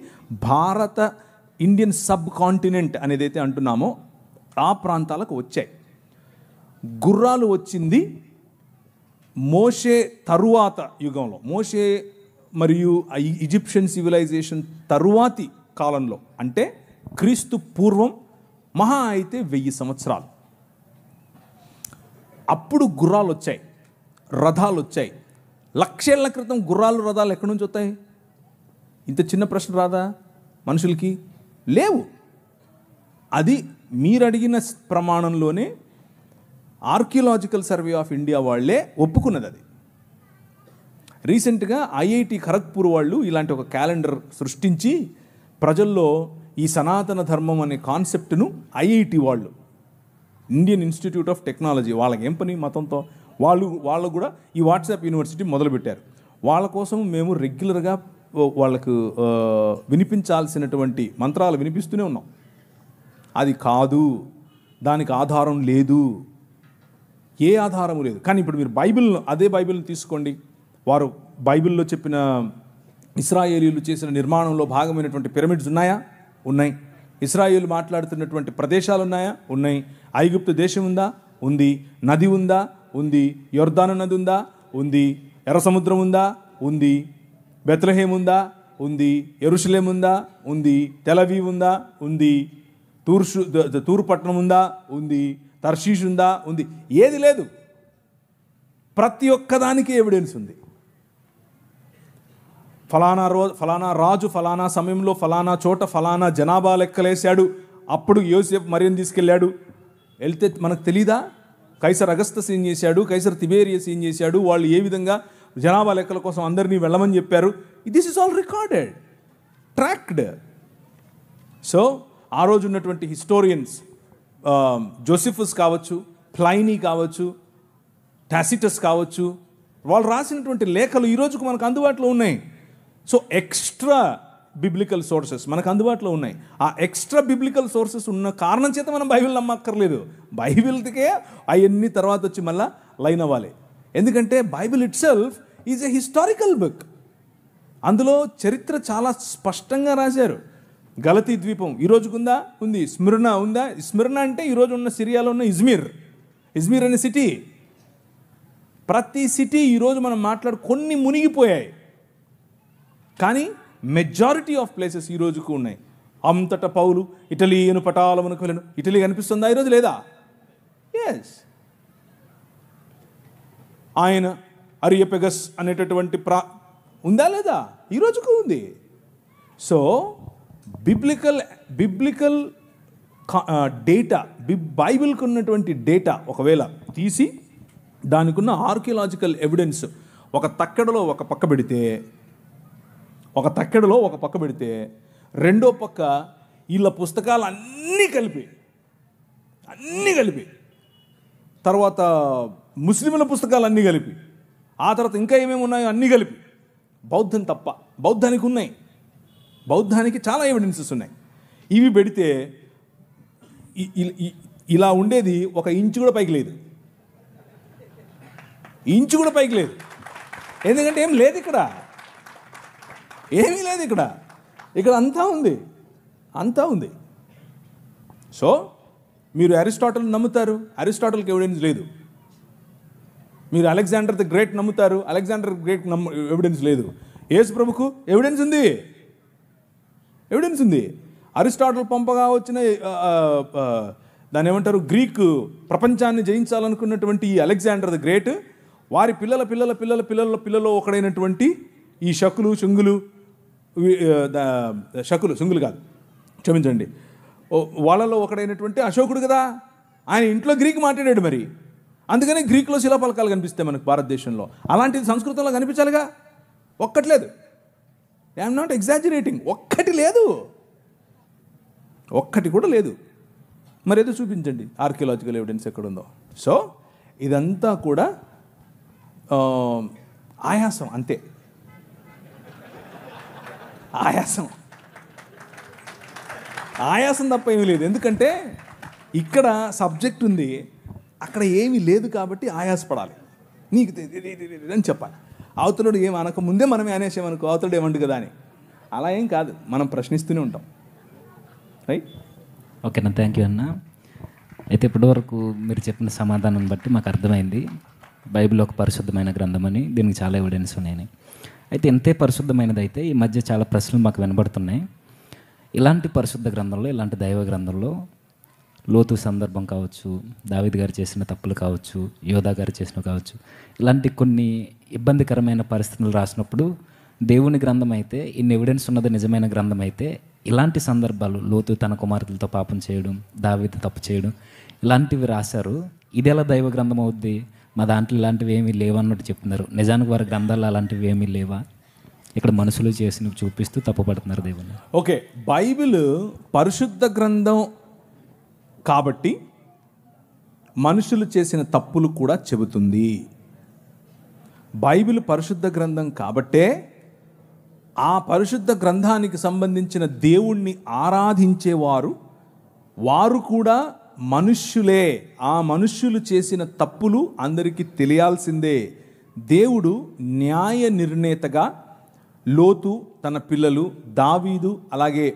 భారత ఇండియన్ సబ్ కాంటినెంట్ అనేదైతే అంటున్నామో ఆ ప్రాంతాలకు వచ్చాయి. గుర్రాలు వచ్చింది మోషే తరువాత యుగంలో, మోషే మరియు ఈజిప్షియన్ సివిలైజేషన్ తరువాతి కాలంలో, అంటే క్రీస్తు పూర్వం మహా అయితే 1000 సంవత్సరాలు. అప్పుడు గుర్రాలు వచ్చాయి, రథాలు వచ్చాయి. లక్షేళ్ల క్రితం గుర్రాలు రథాలు ఎక్కడి నుంచి వస్తాయి? ఇంత చిన్న ప్రశ్న రాదా మనుషులకి? లేవు. అది మీరు అడిగిన ప్రమాణంలోనే ఆర్కియలాజికల్ సర్వే ఆఫ్ ఇండియా వాళ్ళే ఒప్పుకున్నది అది. రీసెంట్గా ఐఐటి ఖరగ్పూర్ వాళ్ళు ఇలాంటి ఒక క్యాలెండర్ సృష్టించి ప్రజల్లో ఈ సనాతన ధర్మం అనే కాన్సెప్ట్ను ఐఐటి వాళ్ళు, ఇండియన్ ఇన్స్టిట్యూట్ ఆఫ్ టెక్నాలజీ, వాళ్ళకి ఏం పని మతంతో, వాళ్ళు కూడా ఈ వాట్సాప్ యూనివర్సిటీ మొదలుపెట్టారు. వాళ్ళ కోసం మేము రెగ్యులర్గా వాళ్ళకు వినిపించాల్సినటువంటి మంత్రాలు వినిపిస్తూనే ఉన్నాం. అది కాదు, దానికి ఆధారం లేదు, ఏ ఆధారము లేదు. కానీ ఇప్పుడు మీరు అదే బైబిల్ని తీసుకోండి. వారు బైబిల్లో చెప్పిన ఇశ్రాయేలీలు చేసిన నిర్మాణంలో భాగమైనటువంటి పిరమిడ్స్ ఉన్నాయా? ఉన్నాయి. ఇశ్రాయేలు మాట్లాడుతున్నటువంటి ప్రదేశాలు ఉన్నాయా? ఉన్నాయి. ఐగుప్తు దేశం ఉందా? ఉంది. నది ఉందా? ఉంది. యొర్దాను నది ఉందా? ఉంది. ఎర్ర సముద్రం ఉందా? ఉంది. బెత్లెహేమ్ ఉందా? ఉంది. యెరూషలేం ఉందా? ఉంది. తెలవీవ్ ఉందా? ఉంది. తూరు పట్టణం ఉందా? ఉంది. తర్షీష్ ఉందా? ఉంది. ఏది లేదు. ప్రతి ఒక్కదానికి ఎవిడెన్స్ ఉంది. ఫలానా రాజు ఫలానా సమయంలో ఫలానా చోట ఫలానా జనాభా లెక్కలేశాడు, అప్పుడు యోసేపు మరియను తీసుకెళ్ళాడు. వెళ్తే మనకు తెలీదా? కైసర్ అగస్తస్ ఏం చేశాడు, కైసర్ తిబేరియస్ ఏం చేశాడు, వాళ్ళు ఏ విధంగా జనాభా లెక్కల కోసం అందరినీ వెళ్ళమని చెప్పారు. This is all recorded, tracked. So ఆ రోజు ఉన్నటువంటి హిస్టోరియన్స్ జోసిఫస్ కావచ్చు, ప్లైనీ కావచ్చు, టాసిటస్ కావచ్చు, వాళ్ళు రాసినటువంటి లేఖలు ఈ రోజుకు మనకు అందుబాటులో ఉన్నాయి. సో ఎక్స్ట్రా బిబ్లికల్ సోర్సెస్ మనకు అందుబాటులో ఉన్నాయి. ఆ ఎక్స్ట్రా బిబ్లికల్ సోర్సెస్ ఉన్న కారణం చేత మనం బైబిల్ నమ్మక్కర్లేదు. బైబిల్కే అవన్నీ తర్వాత వచ్చి మళ్ళీ లైన్ అవ్వాలి. ఎందుకంటే Bible it self is a historical book. అందులో చరిత్ర చాలా స్పష్టంగా రాశారు. గలతీ ద్వీపం ఈ రోజుకుందా? ఉంది. స్మిర్నా ఉందా? స్మిర్నా అంటే ఈరోజు ఉన్న సిరియాలో ఉన్న ఇజ్మీర్ అనే సిటీ. ప్రతి సిటీ ఈరోజు మనం కొన్ని మునిగిపోయాయి, కానీ మెజారిటీ ఆఫ్ ప్లేసెస్ ఈ రోజుకు ఉన్నాయి. అంతటా పౌలు ఇటలీను పటాలమునకు వెళ్ళను. ఇటలీ కనిపిస్తుందా ఈరోజు? లేదా? ఎస్. ఆయన అరియపెగస్ అనేటటువంటి ఉందా? లేదా? ఈ రోజుకు ఉంది. సో బిబ్లికల్ డేటా, బైబిల్కి ఉన్నటువంటి డేటా ఒకవేళ తీసి దానికి ఉన్న ఆర్కియలాజికల్ ఎవిడెన్స్ ఒక తక్కెడలో ఒక పక్క పెడితే రెండో పక్క వీళ్ళ పుస్తకాలు అన్నీ కలిపి తర్వాత ముస్లింల పుస్తకాలు అన్నీ కలిపి ఆ తర్వాత ఇంకా ఏమేమి ఉన్నాయో అన్నీ కలిపి బౌద్ధం తప్ప, బౌద్ధానికి చాలా ఎవిడెన్సెస్ ఉన్నాయి. ఇవి పెడితే ఇలా ఉండేది ఒక ఇంచు కూడా పైకి లేదు. ఎందుకంటే ఏం లేదు ఇక్కడ, ఏమీ లేదు ఇక్కడ అంతా ఉంది. సో మీరు అరిస్టాటిల్ నమ్ముతారు, అరిస్టాటిల్కి ఎవిడెన్స్ లేదు. మీరు అలెగ్జాండర్ ది గ్రేట్ నమ్ముతారు, అలెగ్జాండర్ గ్రేట్ ఎవిడెన్స్ లేదు. యేసు ప్రభుకు ఎవిడెన్స్ ఉంది. అరిస్టాటిల్ పంపగా వచ్చిన దాన్ని ఏమంటారు, గ్రీక్ ప్రపంచాన్ని జయించాలనుకున్నటువంటి ఈ అలెగ్జాండర్ ది గ్రేట్ వారి పిల్లల ఒకడైనటువంటి ఈ శంగులు కాదు, క్షమించండి, వాళ్ళలో ఒకడైనటువంటి అశోకుడు కదా, ఆయన ఇంట్లో గ్రీక్ మాట్లాడాడు. మరి అందుకని గ్రీక్లో శిలాఫలకాలు కనిపిస్తాయి మనకు భారతదేశంలో. అలాంటిది సంస్కృతంలో కనిపించాలిగా. ఒక్కట్లేదు. I'm not exaggerating. ఒక్కటి కూడా లేదు. మరి ఏదో చూపించండి ఆర్కియలాజికల్ ఎవిడెన్స్ ఎక్కడుందో. సో ఇదంతా కూడా ఆయాసం, అంతే. ఆయాసం తప్ప ఏమీ లేదు. ఎందుకంటే ఇక్కడ సబ్జెక్ట్ ఉంది, అక్కడ ఏమీ లేదు కాబట్టి ఆయాసపడాలి. నీకు అని చెప్పాలి. అవతలుడు ఏం అనక ముందే మనమే అనేసామనుకో, అవతలుడు ఏమండు కదా అని. అలా ఏం కాదు, మనం ప్రశ్నిస్తూనే ఉంటాం. రైట్? ఓకేనా, థ్యాంక్ యూ అన్న. అయితే ఇప్పటివరకు మీరు చెప్పిన సమాధానం బట్టి మాకు అర్థమైంది బైబిల్ ఒక పరిశుద్ధమైన గ్రంథం అని, దీనికి చాలా ఎవిడెన్స్ ఉన్నాయని. అయితే ఇంతే పరిశుద్ధమైనది అయితే ఈ మధ్య చాలా ప్రశ్నలు మాకు వినబడుతున్నాయి. ఇలాంటి పరిశుద్ధ గ్రంథంలో, ఇలాంటి దైవ గ్రంథంలో లోతు సందర్భం కావచ్చు, దావీదు గారు చేసిన తప్పులు కావచ్చు, యోధా గారు చేసినవి కావచ్చు, ఇలాంటి కొన్ని ఇబ్బందికరమైన పరిస్థితులు రాసినప్పుడు దేవుని గ్రంథం అయితే, ఇన్ని ఎవిడెన్స్ ఉన్నది నిజమైన గ్రంథం అయితే ఇలాంటి సందర్భాలు, లోతు తన కుమార్తెలతో పాపం చేయడం, దావీదు తప్పు చేయడం, ఇలాంటివి రాశారు. ఇది ఎలా దైవ గ్రంథం అవుద్ది? మా దాంట్లో ఇలాంటివి ఏమీ లేవన్నట్టు చెప్తున్నారు. నిజానికి వారి గ్రంథాలు అలాంటివి ఏమీ లేవా? ఇక్కడ మనుషులు చేసినవి చూపిస్తూ తప్పుపడుతున్నారు దేవుని. ఓకే, బైబిల్ పరిశుద్ధ గ్రంథం కాబట్టి మనుషులు చేసిన తప్పులు కూడా చెబుతుంది. బైబిల్ పరిశుద్ధ గ్రంథం కాబట్టే ఆ పరిశుద్ధ గ్రంథానికి సంబంధించిన దేవుణ్ణి ఆరాధించేవారు వారు కూడా మనుష్యులే. ఆ మనుష్యులు చేసిన తప్పులు అందరికీ తెలియాల్సిందే. దేవుడు న్యాయ నిర్ణేతగా లోతు, తన పిల్లలు, దావీదు, అలాగే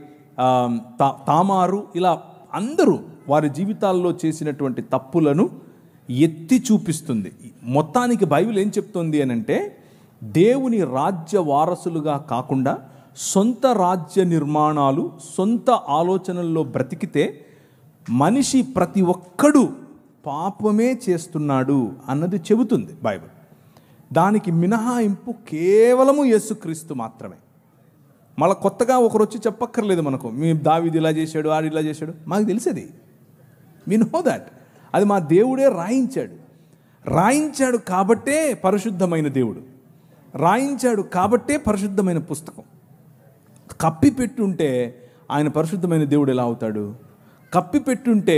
తామారు, ఇలా అందరూ వారి జీవితాల్లో చేసినటువంటి తప్పులను ఎత్తి చూపిస్తుంది. మొత్తానికి బైబిల్ ఏం చెప్తుంది అని అంటే, దేవుని రాజ్య వారసులుగా కాకుండా సొంత రాజ్య నిర్మాణాలు, సొంత ఆలోచనల్లో బ్రతికితే మనిషి ప్రతి ఒక్కడు పాపమే చేస్తున్నాడు అన్నది చెబుతుంది బైబిల్. దానికి మినహాయింపు కేవలము యేసుక్రీస్తు మాత్రమే. మళ్ళీ కొత్తగా ఒకరు వచ్చి చెప్పక్కర్లేదు మనకు, మీ దావీదు ఇలా చేశాడు, ఆడు ఇలా చేశాడు. మాకు తెలిసేది, వి నో దాట్. అది మా దేవుడే రాయించాడు కాబట్టే పరిశుద్ధమైన దేవుడు, రాయించాడు కాబట్టే పరిశుద్ధమైన పుస్తకం. కప్పిపెట్టుంటే ఆయన పరిశుద్ధమైన దేవుడు ఎలా అవుతాడు? కప్పిపెట్టుంటే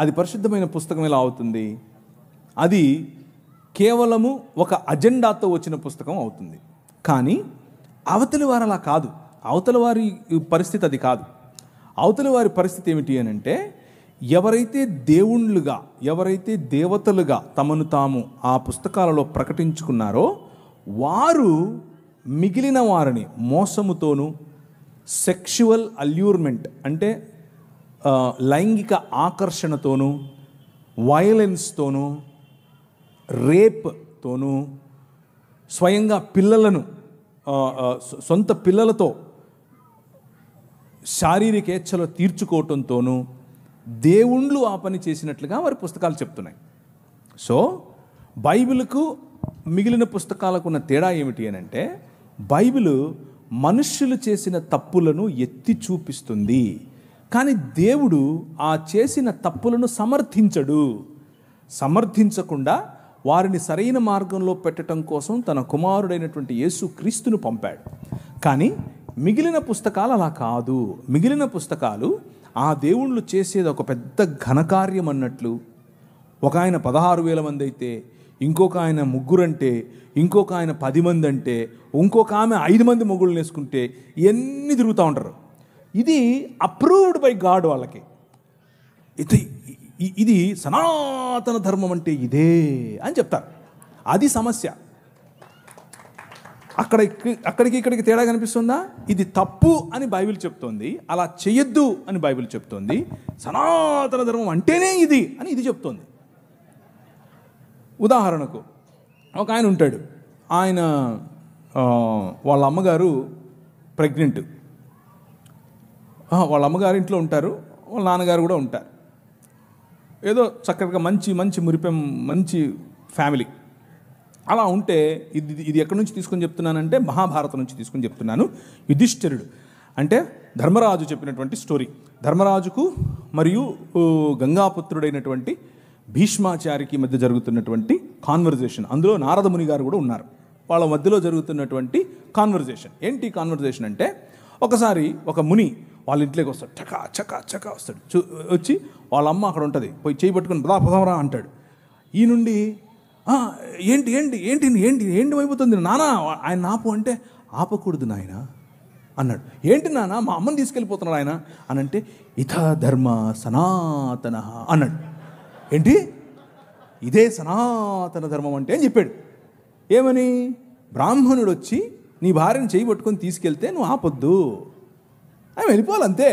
అది పరిశుద్ధమైన పుస్తకం ఎలా అవుతుంది? అది కేవలము ఒక అజెండాతో వచ్చిన పుస్తకం అవుతుంది. కానీ అవతలి వారు అలా కాదు. అవతలి వారి పరిస్థితి అది కాదు. అవతలి వారి పరిస్థితి ఏమిటి అని అంటే, ఎవరైతే దేవుళ్ళుగా, ఎవరైతే దేవతలుగా తమను తాము ఆ పుస్తకాలలో ప్రకటించుకున్నారో వారు మిగిలిన వారిని మోసముతోనూ, సెక్షువల్ అల్యూర్మెంట్ అంటే లైంగిక ఆకర్షణతోనూ, వయలెన్స్తోనూ, రేప్తోనూ, స్వయంగా పిల్లలను సొంత పిల్లలతో శారీరక ఏచ్ఛలు తీర్చుకోవటంతోనూ దేవుళ్ళు ఆ పని చేసినట్లుగా వారి పుస్తకాలు చెప్తున్నాయి. సో బైబిల్కు మిగిలిన పుస్తకాలకు ఉన్న తేడా ఏమిటి అని అంటే, బైబిల్ మనుష్యులు చేసిన తప్పులను ఎత్తి చూపిస్తుంది, కానీ దేవుడు ఆ చేసిన తప్పులను సమర్థించకుండా వారిని సరైన మార్గంలో పెట్టడం కోసం తన కుమారుడైనటువంటి యేసు క్రీస్తును పంపాడు. కానీ మిగిలిన పుస్తకాలు అలా కాదు. మిగిలిన పుస్తకాలు ఆ దేవుళ్ళు చేసేది ఒక పెద్ద ఘనకార్యం అన్నట్లు. ఒక ఆయన 16,000 మంది అయితే, ఇంకొక ఆయన 3 అంటే, ఇంకొక ఆయన 10 మంది అంటే, ఇంకొక ఆమె 5 మంది మొగుళ్ళని వేసుకుంటే ఇవన్నీ తిరుగుతూ ఉంటారు. ఇది అప్రూవ్డ్ బై గాడ్. వాళ్ళకి ఇది సనాతన ధర్మం అంటే ఇదే అని చెప్తారు. అది సమస్య. అక్కడికి ఇక్కడికి తేడా కనిపిస్తుందా? ఇది తప్పు అని బైబిల్ చెప్తోంది, అలా చెయ్యొద్దు అని బైబిల్ చెప్తోంది. సనాతన ధర్మం అంటేనే ఇది అని ఇది చెప్తోంది. ఉదాహరణకు ఒక ఆయన ఉంటాడు, ఆయన వాళ్ళ అమ్మగారు ప్రెగ్నెంట్. వాళ్ళ అమ్మగారు ఇంట్లో ఉంటారు, వాళ్ళ నాన్నగారు కూడా ఉంటారు. ఏదో చక్కగా మంచి మురిపెం మంచి ఫ్యామిలీ. అలా ఉంటే ఇది ఎక్కడి నుంచి తీసుకొని చెప్తున్నానంటే మహాభారతం నుంచి తీసుకొని చెప్తున్నాను. యుధిష్ఠిరుడు అంటే ధర్మరాజు చెప్పినటువంటి స్టోరీ. ధర్మరాజుకు మరియు గంగాపుత్రుడైనటువంటి భీష్మాచారికి మధ్య జరుగుతున్నటువంటి కాన్వర్జేషన్. అందులో నారద ముని గారు కూడా ఉన్నారు. వాళ్ళ మధ్యలో జరుగుతున్నటువంటి కాన్వర్జేషన్. ఏంటి కాన్వర్జేషన్ అంటే, ఒకసారి ఒక ముని వాళ్ళ ఇంట్లోకి వస్తాడు, చకా వస్తాడు. వచ్చి వాళ్ళ అమ్మ అక్కడ ఉంటుంది, పోయి చేయి పట్టుకుని పదాపదవరా అంటాడు. ఈ నుండి ఏంటి అయిపోతుంది నానా, ఆయన ఆపు అంటే, ఆపకూడదు నాయన అన్నాడు. ఏంటి నాన్న, మా అమ్మని తీసుకెళ్ళిపోతున్నాడు ఆయన అని అంటే, ఇథ ధర్మ సనాతన అన్నాడు. ఏంటి, ఇదే సనాతన ధర్మం అంటే అని చెప్పాడు. ఏమని? బ్రాహ్మణుడు వచ్చి నీ భార్యను చేయి పట్టుకొని తీసుకెళ్తే నువ్వు ఆపొద్దు, ఆయన వెళ్ళిపోవాలంతే,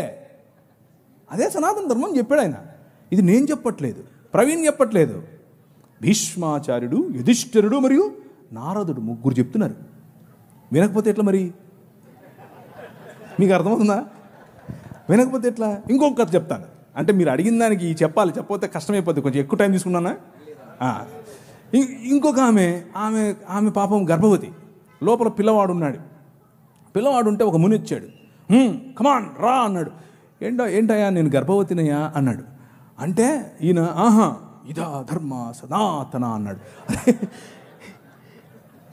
అదే సనాతన ధర్మం చెప్పాడు ఆయన. ఇది నేను చెప్పట్లేదు, ప్రవీణ్ చెప్పట్లేదు, భీష్మాచార్యుడు, యుధిష్ఠిరుడు మరియు నారదుడు 3 చెప్తున్నారు. వినకపోతే ఎట్లా మరి? మీకు అర్థమవుతుందా? వినకపోతే ఎట్లా? ఇంకొక కథ చెప్తాను. అంటే మీరు అడిగిన దానికి చెప్పాలి, చెప్పకపోతే కష్టమైపోతుంది. కొంచెం ఎక్కువ టైం తీసుకున్నానా? ఇంకొక ఆమె పాపం గర్భవతి, లోపల పిల్లవాడు ఉన్నాడు. పిల్లవాడు ఉంటే ఒక ముని వచ్చాడు. కమాన్ రా అన్నాడు. ఏంటయ్యా నేను గర్భవతినయ్యా అన్నాడు. అంటే ఈయన ఇదా ధర్మ సనాతన అన్నాడు.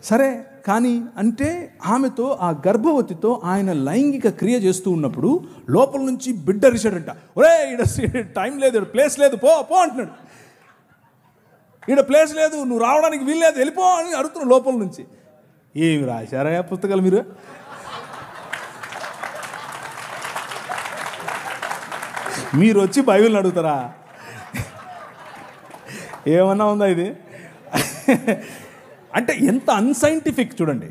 సరే కానీ అంటే ఆమెతో ఆ గర్భవతితో ఆయన లైంగిక క్రియ చేస్తూ ఉన్నప్పుడు లోపల నుంచి బిడ్డ అరిచాడంట. ఒరే ఈడ టైం లేదు, ప్లేస్ లేదు, పో పో అంటున్నాడు. ఈడ ప్లేస్ లేదు, నువ్వు రావడానికి వీల్లేదు, వెళ్ళిపో అని అడుగుతున్నాడు లోపల నుంచి. ఏమి రాశారా పుస్తకాలు మీరు? మీరు వచ్చి బైబిల్ని అడుగుతారా? ఏమన్నా ఉందా ఇది? అంటే ఎంత అన్సైంటిఫిక్ చూడండి.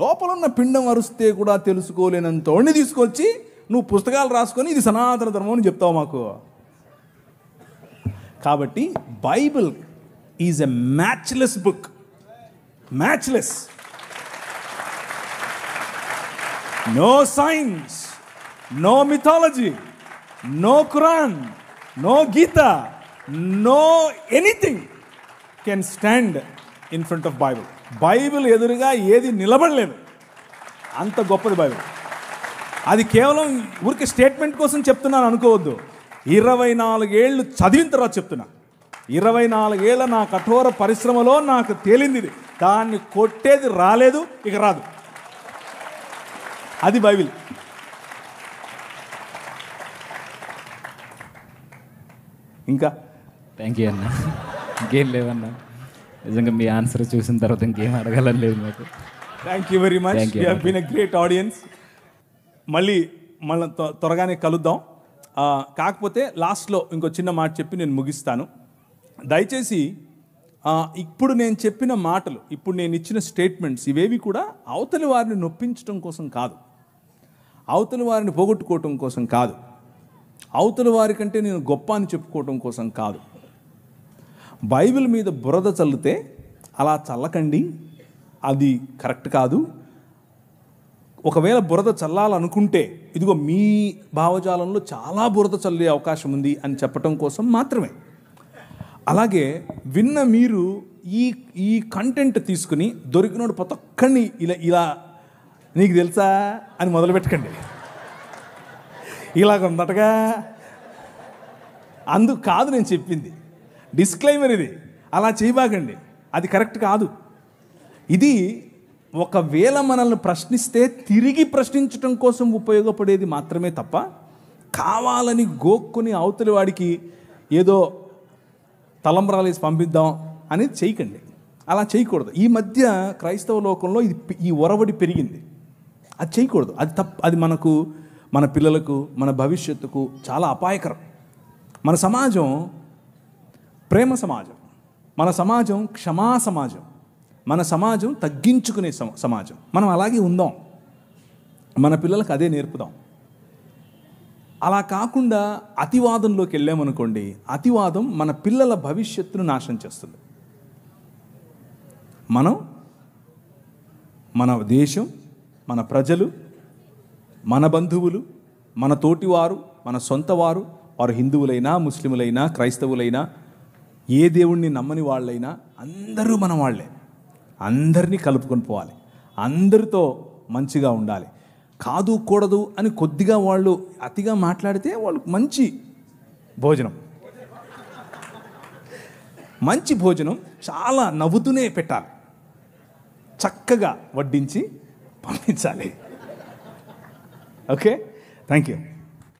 లోపల ఉన్న పిండం అరుస్తే కూడా తెలుసుకోలేనంతోడిని తీసుకొచ్చి నువ్వు పుస్తకాలు రాసుకొని ఇది సనాతన ధర్మం అని చెప్తావు మాకు. కాబట్టి Bible is a matchless book. Matchless. No science, no mythology, no Quran, no Gita, no anything can stand in front of Bible. Bible ఎదురుగా ఏది నిలబడలేదు. అంత గొప్పది బైబిల్. అది కేవలం ఊరికి స్టేట్మెంట్ కోసం చెప్తున్నాను అనుకోవద్దు. 24 ఏళ్ళు చదివిన తర్వాత చెప్తున్నా. 24 ఏళ్ళ నా కఠోర పరిశ్రమలో నాకు తేలింది ఇది. దాన్ని కొట్టేది రాలేదు, ఇక రాదు. అది బైబిల్. ఇంకా థ్యాంక్ యూ అన్న. ఇంకేం లేవన్నా, నిజంగా మీ ఆన్సర్ చూసిన తర్వాత ఇంకేం అడగాలని లేదు నాకు. Thank you very much. You have been a great audience. మళ్ళీ త్వరగానే కలుద్దాం. కాకపోతే లాస్ట్లో ఇంకో చిన్న మాట చెప్పి నేను ముగిస్తాను. దయచేసి ఇప్పుడు నేను చెప్పిన మాటలు, ఇప్పుడు నేను ఇచ్చిన స్టేట్మెంట్స్ ఇవేవి కూడా అవతలి వారిని నొప్పించడం కోసం కాదు, అవతలి వారిని పోగొట్టుకోవటం కోసం కాదు, అవతలి వారి కంటే నేను గొప్ప అని చెప్పుకోవటం కోసం కాదు. బైబిల్ మీద బురద చల్లితే అలా చల్లకండి, అది కరెక్ట్ కాదు. ఒకవేళ బురద చల్లాలనుకుంటే ఇదిగో మీ భావజాలంలో చాలా బురద చల్లే అవకాశం ఉంది అని చెప్పటం కోసం మాత్రమే. అలాగే విన్న మీరు ఈ కంటెంట్ తీసుకుని దొరికినోడు ప్రతి ఒక్కడిని ఇలా నీకు తెలుసా అని మొదలుపెట్టకండి. ఇలాగ ఉందటగా అందుకు కాదు నేను చెప్పింది. డిస్క్లైమర్ ఇది. అలా చేయబాకండి, అది కరెక్ట్ కాదు. ఇది ఒకవేళ మనల్ని ప్రశ్నిస్తే తిరిగి ప్రశ్నించటం కోసం ఉపయోగపడేది మాత్రమే తప్ప కావాలని గోక్కుని అవతలి వాడికి ఏదో తలంబ్రాలేసి పంపిద్దాం అనేది చేయకండి. అలా చేయకూడదు. ఈ మధ్య క్రైస్తవ లోకంలో ఈ ఒరవడి పెరిగింది. అది చేయకూడదు. అది తప్పు. అది మనకు, మన పిల్లలకు, మన భవిష్యత్తుకు చాలా అపాయకరం. మన సమాజం ప్రేమ సమాజం, మన సమాజం క్షమా సమాజం, మన సమాజం తగ్గించుకునే సమాజం. మనం అలాగే ఉందాం, మన పిల్లలకు అదే నేర్పుదాం. అలా కాకుండా అతివాదంలోకి వెళ్ళామనుకోండి, అతివాదం మన పిల్లల భవిష్యత్తును నాశనం చేస్తుంది. మన దేశం, మన ప్రజలు, మన బంధువులు, మన తోటివారు, మన సొంతవారు, వారు హిందువులైనా, ముస్లిములైనా, క్రైస్తవులైనా, ఏ దేవుణ్ణి నమ్మని వాళ్ళైనా అందరూ మన వాళ్ళే. అందరినీ కలుపుకొని పోవాలి, అందరితో మంచిగా ఉండాలి. కాదు కూడదు అని కొద్దిగా వాళ్ళు అతిగా మాట్లాడితే వాళ్ళకు మంచి భోజనం చాలా నవ్వుతూనే పెట్టాలి, చక్కగా వడ్డించి పంపించాలి. Okay, thank you.